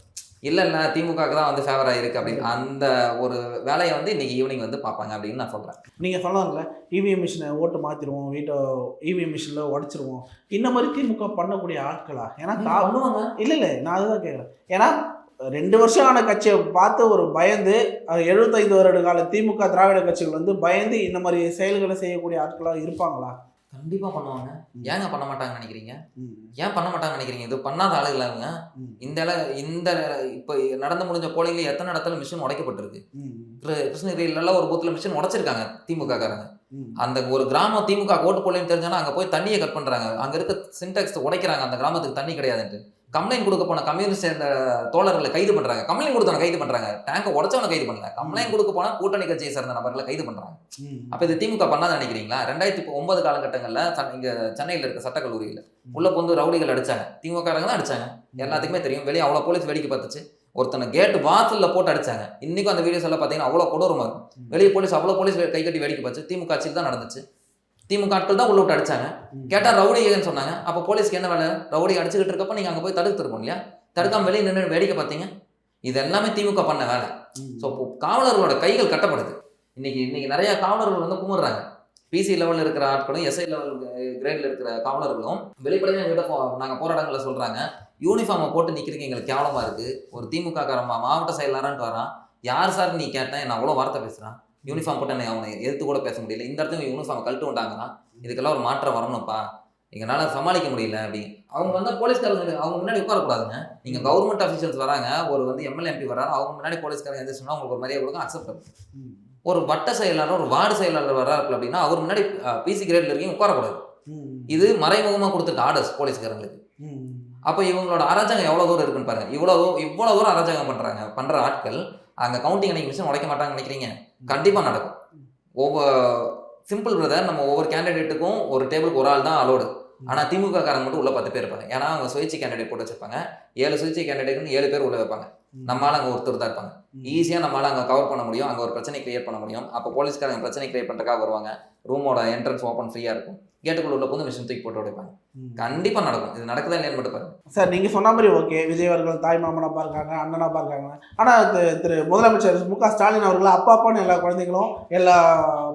இல்லை திமுகவுக்கு தான் வந்து ஃபேவராக இருக்குது அப்படின்னு அந்த ஒரு வேலையை வந்து இன்னைக்கு ஈவினிங் வந்து பார்ப்பாங்க அப்படின்னு நான் சொல்கிறேன். நீங்கள் சொல்லலாம்ல, இவிஎம் மிஷினை ஓட்டு மாற்றிடுவோம், வீட்டை இவிஎம் மிஷினில் உடச்சிருவோம், இந்த மாதிரி திமுக பண்ணக்கூடிய ஆட்களா? ஏன்னா பண்ணுவாங்க. இல்லை நான் அதுதான் கேட்குறேன். ஏன்னா 2 வருஷம் ஆன கட்சியை பார்த்து ஒரு பயந்து 75 வருட கால திமுக திராவிட கட்சிகள் வந்து பயந்து இந்த மாதிரி செயல்களை செய்யக்கூடிய ஆட்களாக இருப்பாங்களா? கண்டிப்பா பண்ணுவாங்க. ஏங்க பண்ண மாட்டாங்கன்னு நினைக்கிறீங்க? ஏன் பண்ண மாட்டாங்கன்னு நினைக்கிறீங்க? இது பண்ணாத ஆளுங்களா அவங்க? இந்த இப்போ நடந்து முடிஞ்ச போலிங்ல எத்தனை இடத்துல மிஷின் உடைக்கப்பட்டிருக்கு. கிருஷ்ணகிரியில ஒரு பூத்துல மிஷின் உடைச்சிருக்காங்க திமுக காரங்க. அந்த ஒரு கிராமம் திமுக ஓட்டு போடலன்னு தெரிஞ்சாலும் அங்க போய் தண்ணியை கட் பண்றாங்க, அங்க இருக்க சின்டாக்ஸ் உடைக்கிறாங்க, அந்த கிராமத்துக்கு தண்ணி கிடையாதுன்ட்டு. கம்ப்ளைண்ட் கொடுக்க போன கம்யூனிஸ்ட் சேர்ந்த தோழர்களை கைது பண்றாங்க, கம்ப்ளைண்ட் கொடுத்தவனை கைது பண்றாங்க, டேங்கை உடச்சவனை கைது பண்ணல, கம்ப்ளைண்ட் கொடுக்க போனா கூட்டணி கட்சியை சேர்ந்த நபர்களை கைது பண்றாங்க. அப்ப இது திமுக பண்ணாத நினைக்கிறீங்களா? 2009 காலகட்டங்கள்ல இங்க சென்னையில இருக்க சட்டக்கல்லூரியில உள்ள வந்து ரவுடிகள் அடிச்சாங்க, திமுக காரங்க தான் அடிச்சாங்க, எல்லாத்துக்குமே தெரியும். வெளியே அவ்வளவு போலீஸ் வேடிக்கை பார்த்துச்சு, ஒருத்தனை கேட்டு வாசல்ல போட்டு அடிச்சாங்க. இன்னைக்கும் அந்த வீடியோஸ் எல்லாம் பாத்தீங்கன்னா அவ்வளவு கொடூரமா இருக்கும். வெளியே போலீஸ் அவ்வளவு போலீஸ் கை கட்டி வேடிக்கை பார்த்து திமுக ஆட்சியில் தான் நடந்துச்சு. திமுக ஆட்கள் தான் உள்ள விட்டு அடிச்சாங்க. கேட்டா ரவுடின்னு சொன்னாங்க. அப்ப போலீஸ்க்கு என்ன வேலை? ரவுடி அடிச்சுக்கிட்டு இருக்கப்ப நீங்க அங்க போய் தடுத்துருக்கோம் இல்லையா? தடுக்காம வெளியே நின்று வேடிக்கை பார்த்தீங்க. இது எல்லாமே திமுக பண்ண வேலை. ஸோ காவலர்களோட கைகள் கட்டப்படுது. இன்னைக்கு நிறைய காவலர்கள் வந்து கும்பிடுறாங்க. பிசி லெவலில் இருக்கிற ஆட்களும் எஸ்ஐ லெவல் கிரேட்ல இருக்கிற காவலர்களும் வெளிப்படையாக எங்கிட்ட நாங்கள் போராட்டங்களை சொல்றாங்க, யூனிஃபார்மை போட்டு நிற்கிறதுக்கு எங்களுக்கு கேவலமா இருக்கு. ஒரு திமுக காரமா மாவட்ட செயலாளர்ன்ட்டு வரான், யார் சார் நீ கேட்டேன், நான் அவ்வளோ வார்த்தை பேசுறான், யூனிஃபார்ம் போட்டு அவனை எதிர்த்து கூட பேச முடியல, இந்த இடத்துல யூனிஃபார்ம் கழட்டு விட்டாங்கன்னா இதுக்கெல்லாம் ஒரு மாற்றம் வரணும்ப்பா, எங்களால் சமாளிக்க முடியல அப்படின்னு. அவங்க வந்து போலீஸ்காரங்க அவங்க முன்னாடி உட்காரக்கூடாதுங்க. நீங்க கவர்மெண்ட் அஃபீஷியல்ஸ் வராங்க, ஒரு வந்து எம்எல்ஏ எம்பி வராரு, அவங்க முன்னாடி போலீஸ்காரங்க எந்திரிச்சோம்னா உங்களுக்கு ஒரு மரியாதை கொடுக்கும், அக்செப்ட். ஒரு வட்ட செயலாளர் ஒரு வார்டு செயலாளர் வர்றாரு அப்படின்னா அவர் முன்னாடி பிசி கிரேட்ல இருக்கீங்க உட்காரக்கூடாது. இது மறைமுகமா கொடுத்துருக்க ஆர்டர்ஸ் போலீஸ்காரங்களுக்கு. அப்ப இவங்களோட அராஜகம் எவ்வளவு தூரம் இருக்குன்னு பாருங்க. இவ்வளவு தூரம் அராஜகம் பண்ற ஆட்கள் அங்க கவுண்டிங் அன்னைக்கு மிஷின் உடைக்க மாட்டாங்கன்னு நினைக்கிறீங்க? கண்டிப்பா நடக்கும். சிம்பிள் பிரதர், நம்ம ஒவ்வொரு கேண்டிடேட்டுக்கும் ஒரு டேபிளுக்கு ஒரு ஆள் தான் அலோடு. ஆனா திமுக காரங்க மட்டும் உள்ள 10 பேர் இருப்பாங்க. ஏன்னா அவங்க சுயேட்சை கேண்டிடேட் போட்டு வச்சிருப்பாங்க. 7 சுயேட்சை கேண்டிடேட்னு 7 பேர் உள்ள வைப்பாங்க. நம்மளால அங்க ஒருத்தர் தான் இருப்பாங்க. ஈஸியா நம்மளால அங்க கவர் பண்ண முடியும், அங்க ஒரு பிரச்சனை கிரியேட் பண்ண முடியும். அப்போ போலீஸ்காரங்க பிரச்சனை கிரியேட் பண்றதுக்காக வருவாங்க. ரூமோட என்ட்ரன்ஸ் ஓப்பன் ஃப்ரீயா இருக்கும். கேட்டுக்குள்ள உள்ள போது மிஷின் தூக்கி போட்டு உடைப்பாங்க. கண்டிப்பா நடக்கும். இது நடக்குதா இல்லையான்னு மட்டும் பாருங்க சார். நீங்க சொன்ன மாதிரி ஓகே, விஜய் அவர்கள் தாய் மாமனா பார்க்காங்க, அண்ணனா பார்க்காங்க. ஆனா திரு முதலமைச்சர் மு.க. ஸ்டாலின் அவர்கள் அப்பா அப்பான்னு எல்லா குழந்தைகளும் எல்லா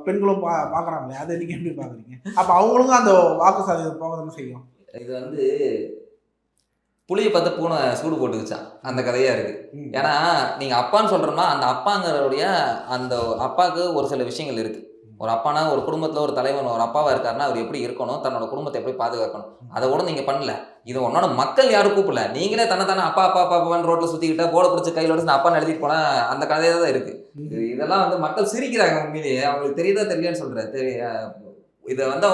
பெண்களும் பார்க்குறாங்களே, அதை நீங்க எப்படி பார்க்குறீங்க? அப்போ அவங்களுக்கும் அந்த வாக்கு சாதகம் போக செய்யும். இது வந்து புளியை பார்த்து பூனை சூடு போட்டு வச்சான் அந்த கதையா இருக்கு. ஏன்னா நீங்க அப்பான்னு சொல்றோம்னா அந்த அப்பாங்கிறவுடைய அந்த அப்பாவுக்கு ஒரு சில விஷயங்கள் இருக்கு. ஒரு அப்பானா ஒரு குடும்பத்துல ஒரு தலைவன் ஒரு அப்பாவா இருக்காருன்னா அவர் எப்படி இருக்கணும், தன்னோட குடும்பத்தை எப்படி பாதுகாக்கணும், அதை கூட நீங்க பண்ணல. இது உன்னோட மக்கள் யாரும் கூப்பிடல, நீங்களே தன்னை அப்பா அப்பா அப்பான்னு ரோட்ல சுத்திக்கிட்ட போட பிடிச்ச கையிலோட நான் அப்பா எழுதிட்டு போனா அந்த கதையா தான் இருக்கு. இதெல்லாம் வந்து மக்கள் சிரிக்கிறாங்க. உண்மையிலேயே அவங்களுக்கு தெரியுதா தெரியலன்னு சொல்றேன். இதை வந்து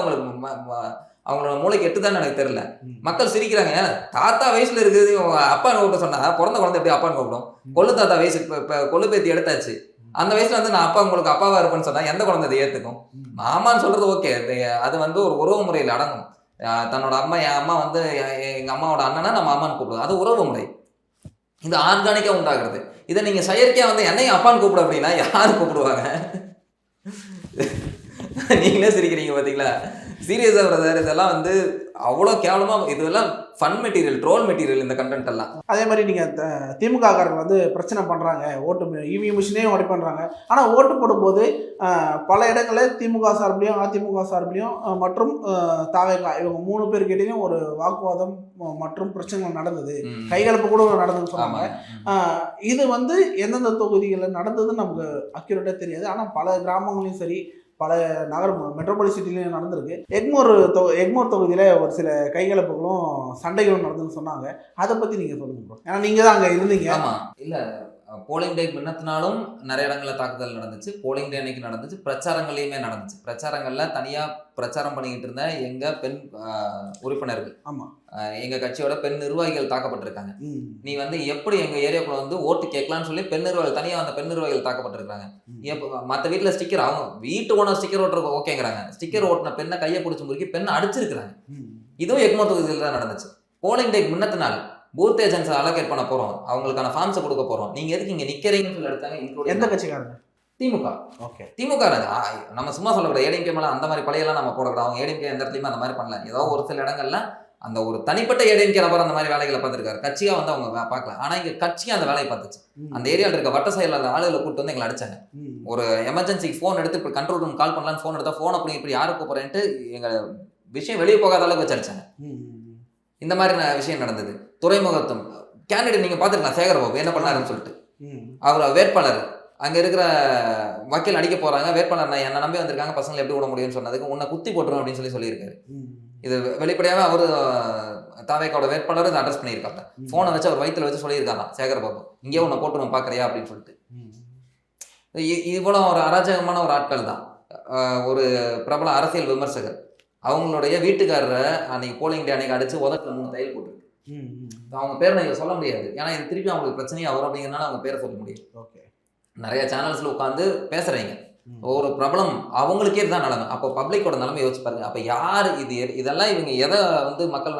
அவங்களோட மூளைக்கு எட்டுதான்னு எனக்கு தெரியல. மக்கள் சிரிக்கிறாங்க. தாத்தா வயசுல இருக்குது அப்பான்னு கூப்பிட சொன்னா பிறந்த குழந்தை எப்படி அப்பான்னு கூப்பிடும்? கொள்ளு தாத்தா வயசு இப்ப கொள்ளு பேத்தி எடுத்தாச்சு, அந்த வயசுல வந்து நான் அப்பா உங்களுக்கு அப்பாவா இருப்பேன்னு சொன்னா எந்த குழந்தை அதை ஏத்துக்கும்? மாமான்னு சொல்றது ஓகே, அது வந்து ஒரு உறவு முறையில் அடங்கும். தன்னோட அம்மா, என் அம்மா வந்து எங்க அம்மாவோட அண்ணனா நம்ம அம்மான்னு கூப்பிடுவோம், அது உறவு முறை. இது ஆர்கானிக்கா உண்டாகிறது. இதை நீங்க செயற்கையா வந்து என்னையும் அப்பான்னு கூப்பிடு அப்படின்னா யாரு கூப்பிடுவாங்க? நீங்களே சிரிக்கிறீங்க பாத்தீங்களா? சீரியஸா பிரதர், இதெல்லாம் வந்து அவ்வளோ கேவலமா, இதெல்லாம் ஃபன் மெட்டீரியல், ட்ரோல் மெட்டீரியல் இந்த கண்டென்ட் எல்லாம். அதே மாதிரி நீங்கள் திமுக காரங்க வந்து பிரச்சனை பண்ணுறாங்க, ஓட்டு இவிஎம் மிஷினே உடை பண்ணுறாங்க. ஆனால் ஓட்டு போடும்போது பல இடங்களில் திமுக சார்பிலையும் அதிமுக சார்பிலையும் மற்றும் தாவேகா இவங்க 3 பேர்கிட்டையும் ஒரு வாக்குவாதம் மற்றும் பிரச்சனைகள் நடந்தது, கைகலப்பு கூட நடந்ததுன்னு சொன்னாங்க. இது வந்து எந்தெந்த தொகுதிகளில் நடந்ததுன்னு நமக்கு அக்யூரேட்டாக தெரியாது. ஆனால் பல கிராமங்களையும் சரி, பல நகர மெட்ரோபாலிஸ் சிட்டிலையும் நடந்திருக்கு. எக்மோர் தொகுதியில் ஒரு சில கைகலப்புகளும் சண்டைகளும் நடந்துன்னு சொன்னாங்க. அதை பற்றி நீங்கள் சொல்லுங்க ப்ரோ, ஏன்னா நீங்கள் தான் அங்கே இருந்தீங்க. ஆமாம், இல்லை போலிங் டே முன்னத்தினாலும் நிறைய இடங்களில் தாக்குதல் நடந்துச்சு, போலிங் டே அன்னைக்கு நடந்துச்சு, பிரச்சாரங்களையுமே நடந்துச்சு. பிரச்சாரங்களில் தனியாக பிரச்சாரம் பண்ணிக்கிட்டு இருந்த எங்கள் பெண் உறுப்பினர்கள், ஆமாம், எங்கள் கட்சியோட பெண் நிர்வாகிகள் தாக்கப்பட்டிருக்காங்க. நீ வந்து எப்படி எங்கள் ஏரியாக்குள்ள வந்து ஓட்டு கேட்கலான்னு சொல்லி பெண் நிர்வாகிகள், தனியாக அந்த பெண் நிர்வாகிகள் தாக்கப்பட்டிருக்காங்க. மற்ற வீட்டில் ஸ்டிக்கர், அவங்க வீட்டு ஓனர் ஸ்டிக்கர் ஓட்டுற ஓகேங்கிறாங்க, ஸ்டிக்கர் ஓட்டின பெண்ணை கையை பிடிச்சி முறுக்கி பெண்ணை அடிச்சிருக்கிறாங்க. இதுவும் எக்மோர் தொகுதியில் தான் நடந்துச்சு. போலிங் டேக்கு முன்னத்து நாள் பூத் ஏஜென்ட்ஸ் அலோகேட் பண்ண போறோம், அவங்களுக்கான ஃபார்ம்ஸை கொடுக்க போறோம், நீங்க எதுக்கு இங்க நிக்கிறீங்கன்னு சொல்லி எடுத்தாங்க. எந்த கட்சிக்காரங்க? திமுக. ஓகே, திமுக. நம்ம சும்மா சொல்லக்கூடாது, ஏடிஎம்கே மேல அந்த மாதிரி பழையெல்லாம் நம்ம போடக்கூடாது. அவங்க ஏடிஎம்கே எந்த இடத்துலையுமே அந்த மாதிரி பண்ணல. ஏதோ ஒரு சில இடங்கள்ல அந்த ஒரு தனிப்பட்ட ஏடிஎம்கே நபர் அந்த மாதிரி வேலைகளை பார்த்துருக்காரு, கட்சியா வந்து அவங்க பார்க்கல. ஆனா இங்க கட்சியா அந்த வேலையை பார்த்துச்சு. அந்த ஏரியாவில் இருக்க வட்ட செயலாளர் ஆளுகளை கூப்பிட்டு வந்து எங்களை அடிச்சாங்க. ஒரு எமர்ஜென்சிக்கு ஃபோன் எடுத்து இப்போ கண்ட்ரோல் ரூம் கால் பண்ணலான்னு ஃபோன் எடுத்தா ஃபோன் அப்படி இப்படி யாரு கூப்பிட்றேன்ட்டு எங்க விஷயம் வெளியே போகாத அளவுக்கு வச்சு அடிச்சாங்க. இந்த மாதிரி விஷயம் நடந்தது. துறைமுகத்தும் கேண்டிடேட் நீங்க பாத்துக்கலாம், சேகர்பாபு என்ன பண்ணாருன்னு சொல்லிட்டு, அவர் வேட்பாளர் அங்க இருக்கிற வக்கீல் அடிக்க போறாங்க, வேட்பாளர் நான் என்ன நம்பி வந்திருக்காங்க, பசங்களை எப்படி விட முடியும்னு சொன்னதுக்கு உன்னை குத்தி போட்டுரும் அப்படின்னு சொல்லியிருக்காரு. இது வெளிப்படையாவே அவரு தாவேக்காவோட வேட்பாளர் இதை அட்ரஸ் பண்ணியிருக்காங்க. போனை வச்சு அவர் வயிற்றுல வச்சு சொல்லியிருக்காங்க, சேகர்பாபு இங்கே உன்னை போட்டு பாக்குறியா அப்படின்னு சொல்லிட்டு. இவ்வளவு ஒரு அராஜகமான ஒரு ஆட்கள் தான். ஒரு பிரபல அரசியல் விமர்சகர் அவங்களுடைய வீட்டுக்காரரை அன்னைக்கு போலிங் டே அன்னைக்கு அடிச்சு உதட்டுல 3 தையல் போட்டு, அவங்க பேரை நான் சொல்ல முடியாது, ஏன்னா இது திருப்பி அவங்களுக்கு பிரச்சனையா வரும் அப்படிங்கிறனால அவங்க பேரை சொல்ல முடியும். நிறைய சேனல்ஸ்ல உட்காந்து பேசுறீங்க, ஒரு பிரபலம் அவங்களுக்கே இதுதான் நிலைமை. அப்போ பப்ளிக்கோட நிலைமை யோசிச்சு பாருங்க. அப்போ யார் இதெல்லாம் இவங்க எதை வந்து மக்கள்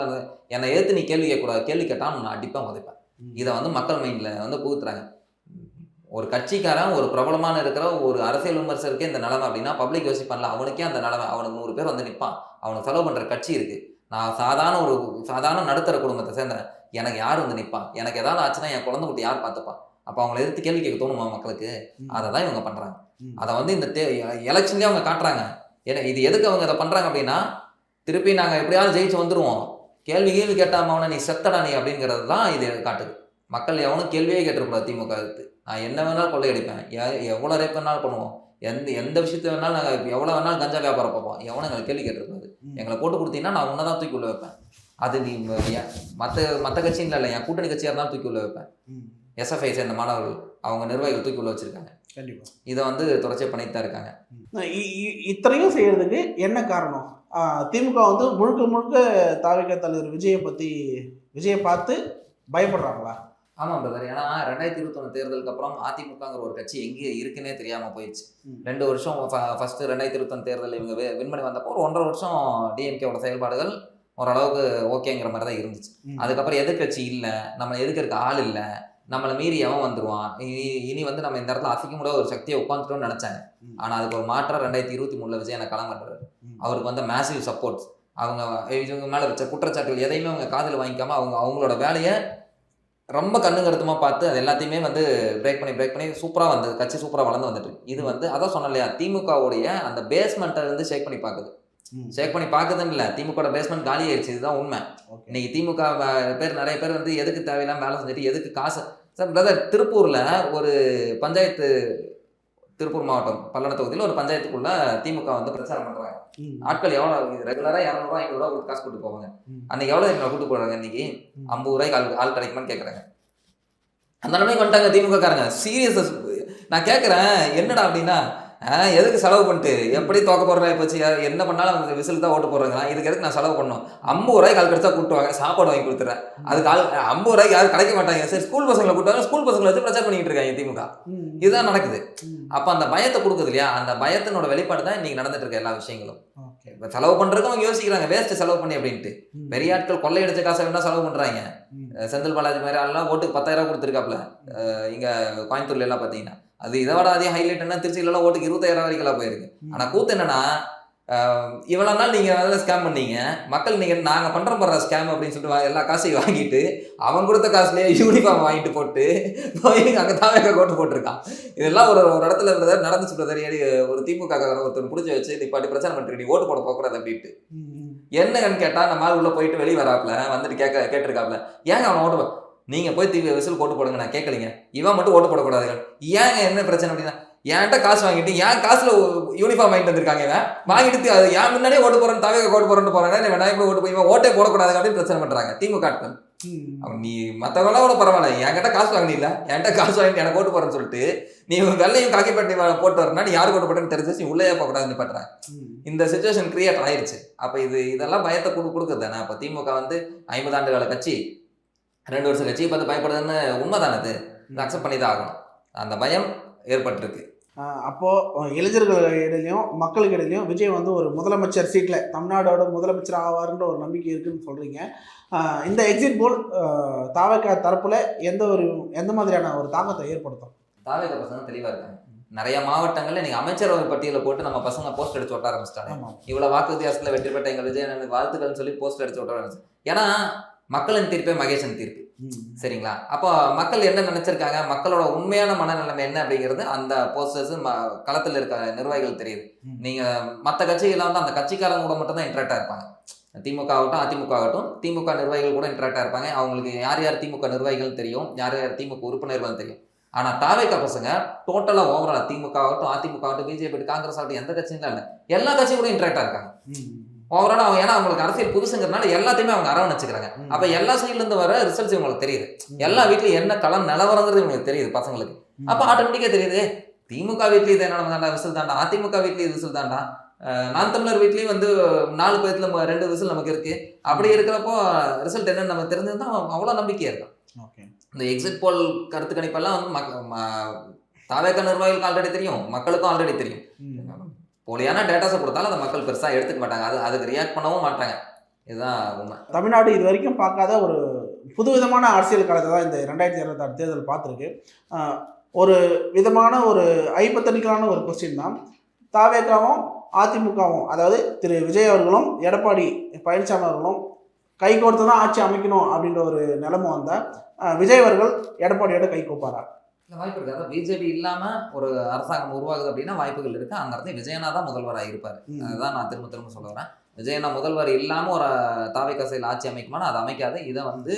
என்னை ஏற்று நீ கேள்வி கேட்கக்கூடாது, கேள்வி கேட்டாலும் நான் அடிப்பேன் உதைப்பேன், இதை வந்து மக்கள் மைண்ட்ல வந்து புகுத்துறாங்க. ஒரு கட்சிக்காரன், ஒரு பிரபலமான இருக்கிற ஒரு அரசியல் விமர்சகருக்கே இந்த நிலைமை அப்படின்னா பப்ளிக் யோசிப்பான்ல, அவனுக்கே அந்த நிலைமை. அவனுக்கு 100 பேர் வந்து நிற்பான், அவனுக்கு செலவு பண்ற கட்சி இருக்கு. நான் சாதாரண நடுத்தர குடும்பத்தை சேர்ந்தேன், எனக்கு யார் வந்து நிற்பான், எனக்கு ஏதாவது ஆச்சுன்னா என் குழந்தை குட்டி யார் பார்த்துப்பான். அப்போ அவங்களை எதிர்த்து கேள்வி கேட்க தோணுமா மக்களுக்கு? அதை தான் இவங்க பண்றாங்க. அதை வந்து இந்த எலெக்ஷன்லேயே அவங்க காட்டுறாங்க. ஏன்னா இது எதுக்கு அவங்க இதை பண்றாங்க அப்படின்னா, திருப்பி நாங்கள் எப்படியாவது ஜெயிச்சு வந்துருவோம், கேள்வி கேட்டாம அவனை நீ செத்தடா நீ அப்படிங்கிறது தான் இது காட்டுது. மக்கள் எவனும் கேள்வியே கேட்டுக்கூடாது. திமுக நான் என்ன வேணாலும் கொள்ளையடிப்பேன், எவ்வளோ ரேப் வேணாலும் பண்ணுவோம், எந்த விஷயத்த வேணாலும் நாங்கள் எவ்வளோ வேணாலும் கஞ்சா வியாபாரம் பார்ப்போம், எவனும் எங்களை கேள்வி கேட்டுருக்காது. எங்களை போட்டு கொடுத்தீங்கன்னா நான் உன்னை தான் தூக்கி உள்ள வைப்பேன். அது நீ மற்ற கட்சியில் இல்லை, என் கூட்டணி கட்சியாக இருந்தாலும் தூக்கி உள்ள வைப்பேன். எஸ்எஃப்ஐ சேர்ந்த மாணவர்கள் அவங்க நிர்வாகிகள் தூக்கி உள்ள வச்சிருக்காங்க. கண்டிப்பாக இதை வந்து தொடர்ச்சியாக பண்ணிட்டு தான் இருக்காங்க. இத்தனையும் செய்யறதுக்கு என்ன காரணம்? திமுக வந்து முழுக்க தாவேகா தலைவர் விஜயை பார்த்து பயப்படுறாங்களா? ஆமாம் பிரதர், ஏன்னா 2021 தேர்தலுக்கு அப்புறம் அதிமுகங்கிற ஒரு கட்சி எங்கே இருக்குன்னே தெரியாமல் போயிடுச்சு. 2 வருஷம் ஃபர்ஸ்ட் 2021 தேர்தல் இவங்க வின் பண்ணி வந்தப்போ ஒரு 1.5 வருஷம் டிஎம்கேவோட செயல்பாடுகள் ஓரளவுக்கு ஓகேங்கிற மாதிரி தான் இருந்துச்சு. அதுக்கப்புறம் எதிர்கட்சி இல்லை, நம்ம எதிர்க்க ஆள் இல்லை, நம்மளை மீறி எவன் வந்துருவான், இனி வந்து நம்ம இந்த இடத்துல அசைக்க முடியாத ஒரு சக்தியை உட்காந்துட்டோம்னு நினைச்சாங்க. ஆனால் அதுக்கு ஒரு மாற்றம் 2023 விஜய் எனக்கு களம் கட்டுறாரு. அவருக்கு வந்து மேசிவ் சப்போர்ட்ஸ், அவங்க இவங்க மேலே வச்ச குற்றச்சாட்டுகள் எதையுமே அவங்க காதில் வாங்கிக்காம அவங்களோட வேலையை ரொம்ப கண்ணுங்கருத்துமாக பார்த்து அது எல்லாத்தையுமே வந்து பிரேக் பண்ணி சூப்பராக வந்து கட்சி சூப்பராக வளர்ந்து வந்துட்டு. இது வந்து அதான் சொன்னேன் இல்லையா, திமுகவுடைய அந்த பேஸ்மெண்ட்டை வந்து ஷேக் பண்ணி பார்க்குதுன்னு இல்லை, திமுக பேஸ்மெண்ட் காலி ஆயிடுச்சு. இதுதான் உண்மை. இன்னைக்கு திமுக நிறைய பேர் வந்து எதுக்கு தேவையில்லாம வேலை செஞ்சுட்டு எதுக்கு காசு. சார் பிரதர், திருப்பூர்ல ஒரு பஞ்சாயத்து, திருப்பூர் மாவட்டம் பல்லடம் தொகுதியில் ஒரு பஞ்சாயத்துக்குள்ள திமுக வந்து பிரச்சாரம் பண்றாங்க. ஆட்கள் எவ்வளவு ரெகுலரா 200 ரூபாய் 500 ரூபாய் காசு கொடுத்து போவாங்க. அன்னைக்கு எவ்வளவு கூட்டு போறாங்க, இன்னைக்கு 50 ரூபாய்க்கு ஆள் கிடைக்குமான்னு கேட்கறாங்க. அந்த நிலைமைக்கு வந்துட்டாங்க திமுக காரங்க. சீரியஸ். நான் கேட்கறேன் என்னடா அப்படின்னா, எதுக்கு செலவு பண்ணிட்டு எப்படி தோக்க போடுறேன் போச்சு என்ன பண்ணாலும் அவங்க விசில் தான் ஓட்டு போடுறாங்களா இதுக்கு எதுக்கு நான் செலவு பண்ணணும் 50 ரூபாய்க்கு கால் கடிச்சா கூட்டுவாங்க சாப்பாடு வாங்கி கொடுத்துறேன் அதுக்கு 50 ரூபாய்க்கு யாரும் கிடைக்க மாட்டாங்க சரி ஸ்கூல் பசங்களை கூட்டுவாங்க ஸ்கூல் பசங்களை வச்சு பிரச்சாரம் பண்ணிட்டு இருக்காங்க திமுக இதுதான் நடக்குது அப்ப அந்த பயத்தை கொடுக்குது இல்லையா அந்த பயத்தினோட வெளிப்பாடு தான் இன்னைக்கு நடந்துட்டு இருக்க எல்லா விஷயங்களும் இப்ப செலவு பண்றதுக்கு அவங்க யோசிக்கிறாங்க வேஸ்ட் செலவு பண்ணி அப்படின்ட்டு பெரிய ஆட்கள் கொள்ளையடிச்ச காசை வேணா செலவு பண்றாங்க செந்தில் பாலாஜி மாதிரி ஆள்லாம் ஓட்டுக்கு 10,000 ரூபாய் கொடுத்துருக்காப்ல இங்க கோயம்புத்தூர்ல எல்லாம் பாத்தீங்கன்னா அது இதை விட அதிக ஹைலைட் என்ன திருச்சியில எல்லாம் ஓட்டுக்கு 20,000 வரைக்கும் போயிருக்கு ஆனா கூத்து என்னன்னா இவ்வளவு நாள் நீங்க ஸ்கேம் பண்ணீங்க மக்கள் நீங்க நாங்க பண்ற ஸ்கேம் அப்படின்னு சொல்லிட்டு எல்லா காசையும் வாங்கிட்டு அவன் கொடுத்த காசுலயே யூனிஃபார்ம் வாங்கிட்டு போட்டு போய் அங்க தாவே கோட்டு போட்டிருக்கான் இதெல்லாம் ஒரு இடத்துல பிரதர் நடந்துச்சு பிரதர் ஒரு திமுக ஒருத்தர் பிடிச்சி வச்சு நீ பாட்டி பிரச்சனை பண்ணிட்டு நீ ஓட்டு போட போகக்கூடாது அப்படின்ட்டு என்னன்னு கேட்டா நம்ம ஆள் உள்ள போயிட்டு வெளியே வராப்ல வந்துட்டு கேட்டிருக்காப்ல ஏங்க அவன் ஓட்டு நீங்க போய் விசில் ஓட்டு போடுங்க நான் கேட்கலீங்க இவன் மட்டும் ஓட்டு போடக்கூடாது ஏங்க என்ன பிரச்சனை அப்படின்னா என்கிட்ட காசு வாங்கிட்டு என் காசுல யூனிஃபார்ம் வாங்கிட்டு வந்திருக்காங்க இவன் வாங்கிட்டு அது ஏன் முன்னாடியே ஓட்டு போறேன் தவிர ஓட்டு போறேன்னு போறாங்க நான் எப்படி ஓட்டு போய் ஓட்டே போடக்கூடாது அப்படின்னு பிரச்சனை பண்றாங்க திமுக அவன் நீ மத்தவங்கள கூட பரவாயில்ல என்கிட்ட காசு வாங்கினீங்களா என்கிட்ட காசு வாங்கிட்டு எனக்கு ஓட்டு போறேன்னு சொல்லிட்டு நீ வெள்ளையும் காக்கி பட்டி போட்டு வரனா நீ யாருக்கு ஓட்டு போட்டேன்னு தெரிஞ்சு நீ உள்ளே போகக்கூடாதுன்னு பண்றாங்க இந்த சிச்சுவேஷன் கிரியேட் ஆயிருச்சு அப்ப இதெல்லாம் பயத்தை கொடுக்குது தானே அப்ப திமுக 50 ஆண்டு கால கட்சி 2 வருஷம் கட்சி பார்த்து பயப்படுதுன்னு உண்மைதானே இது அக்செப்ட் பண்ணி தான் ஆகணும் அந்த பயம் ஏற்பட்டிருக்கு அப்போ இளைஞர்கள் இடையிலையும் மக்களுக்கு இடையிலையும் விஜய் ஒரு முதலமைச்சர் சீட்ல தமிழ்நாடோட முதலமைச்சர் ஆவார்ன்ற ஒரு நம்பிக்கை இருக்குன்னு சொல்றீங்க இந்த எக்ஸிட் போல் தாவேகா தரப்புல எந்த மாதிரியான ஒரு தாக்கத்தை ஏற்படுத்தும் தாவேகா பசங்க தெளிவா இருக்காங்க நிறைய மாவட்டங்கள்ல நீங்க அமைச்சரவை பட்டியலை போட்டு நம்ம பசங்க போஸ்ட் அடிச்சு ஒட்ட ஆரம்பிச்சிட்டாங்க இவ்வளவு வாக்கு வித்தியாசத்துல வெற்றி பெற்ற எங்க விஜய் எனக்கு வாழ்த்துக்கள்னு சொல்லி போஸ்ட் அடிச்சு ஒட்ட ஆரம்பிச்சு ஏன்னா மக்களின் தீர்ப்பே மகேசன் தீர்ப்பு சரிங்களா அப்போ மக்கள் என்ன நினைச்சிருக்காங்க மக்களோட உண்மையான மனநிலைமை என்ன அப்படிங்கிறது அந்த போஸ்டர்ஸ் களத்தில் இருக்க நிர்வாகிகள் தெரியுது நீங்க மற்ற கட்சிகள் அந்த கட்சிக்காரங்க கூட மட்டும் தான் இன்ட்ராக்டா இருப்பாங்க திமுக ஆகட்டும் அதிமுக ஆகட்டும் திமுக நிர்வாகிகள் கூட இன்ட்ராக்டா இருப்பாங்க அவங்களுக்கு யார் யார் திமுக நிர்வாகிகள் தெரியும் யார் யார் திமுக உறுப்பினர்கள் தெரியும் ஆனா தாவேகா பசங்க டோட்டலா ஓவரால் திமுக ஆகட்டும் அதிமுக ஆகட்டும் பிஜேபி காங்கிரஸ் ஆகட்டும் எந்த கட்சியும் இல்லை எல்லா கட்சியும் கூட இன்ட்ராக்டா இருக்காங்க ஓவரால் அவங்க ஏன்னா அவங்களுக்கு அரசியல் புதுசுங்கிறதுனால எல்லாத்தையுமே அவங்க அரவணைச்சுக்கிறாங்க அப்ப எல்லா சைட்ல இருந்து வர ரிசல்ட்ஸ் இவங்களுக்கு தெரியுது எல்லா வீட்லயும் என்ன களம் நிலவரங்கிறது இவங்களுக்கு தெரியுது பசங்களுக்கு அப்ப ஆட்டோமேட்டிக்கா தெரியுது திமுக வீட்லயும் இது என்ன தாண்டா விசில் தாண்டா அதிமுக வீட்லயும் விசில் தாண்டா நான் தமிழர் வீட்லயும் 4 பேர்த்துல 2 விசில் நமக்கு இருக்கு அப்படி இருக்கிறப்போ ரிசல்ட் என்னன்னு நம்ம தெரிஞ்சதுதான் அவ்வளவு நம்பிக்கையா இருக்கும் இந்த எக்ஸிட் போல் கருத்து கணிப்பெல்லாம் தாவேகா நிர்வாகிகளுக்கு ஆல்ரெடி தெரியும் மக்களுக்கும் ஆல்ரெடி தெரியும் போலியான டேட்டாஸை கொடுத்தாலும் அதை மக்கள் பெருசாக எடுத்துக்க மாட்டாங்க அதுக்கு ரியாக்ட் பண்ணவும் மாட்டாங்க இதுதான் உண்மை தமிழ்நாடு இது வரைக்கும் பார்க்காத ஒரு புதுவிதமான அரசியல் காலத்தை தான் இந்த 2026 தேர்தல் பார்த்துருக்கு ஒரு விதமான ஒரு ஐபத்தனிக்கலான ஒரு கொஸ்டின் தான் தாவேகாவும் அதிமுகவும் அதாவது திரு விஜய் அவர்களும் எடப்பாடி பழனிசாமி அவர்களும் கை கோர்த்து தான் ஆட்சி அமைக்கணும் அப்படின்ற ஒரு நிலைமை வந்தால் விஜய் அவர்கள் எடப்பாடியோட கை கோப்பாரா இல்லை வாய்ப்பு இருக்குது அதாவது பிஜேபி இல்லாமல் ஒரு அரசாங்கம் உருவாகுது அப்படின்னா வாய்ப்புகள் இருக்குது அந்த இடத்துல விஜயனா தான் முதல்வராக இருப்பார் அதுதான் நான் திரும்ப சொல்ல வரேன் விஜயனா முதல்வர் இல்லாமல் ஒரு தாவேகா செயல் ஆட்சி அமைக்குமானா அது அமைக்காது இதை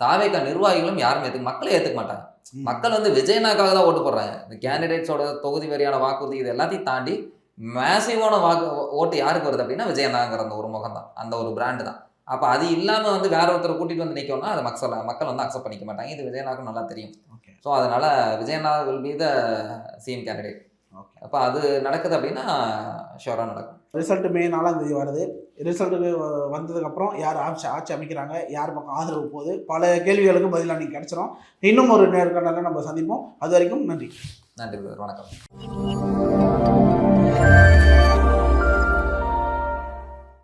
தாவேகா நிர்வாகிகளும் யாரும் மக்களே ஏற்றுக்க மாட்டாங்க மக்கள் விஜயனாக்காக தான் ஓட்டு போடுறாங்க இந்த கேண்டிடேட்ஸோட தொகுதி வாரியான வாக்குறுதி இது எல்லாத்தையும் தாண்டி மேசிவான ஓட்டு யாருக்கு வருது அப்படின்னா விஜயனாங்கிற அந்த ஒரு முகம் தான் அந்த ஒரு பிராண்டு தான் அப்போ அது இல்லாமல் வேற ஒருத்தரை கூட்டிகிட்டு நிற்கணும்னா அதை மக்கள் அக்செப்ட் பண்ணிக்க மாட்டாங்க இது விஜயனாக்கும் நல்லா தெரியும் ஸோ அதனால விஜயனா will be the CM candidate அப்போ அது நடக்குது அப்படின்னா ஷோராக நடக்கும் ரிசல்ட் மே 4ஆம் தேதி வருது ரிசல்ட்டுக்கு வந்ததுக்கப்புறம் யார் ஆட்சி அமைக்கிறாங்க யார் பக்கம் ஆதரவு போகுது பல கேள்விகளுக்கு பதிலாக நீங்கள் கிடச்சிரும் இன்னும் ஒரு நேர்காணலில் நம்ம சந்திப்போம் அது வரைக்கும் நன்றி வணக்கம்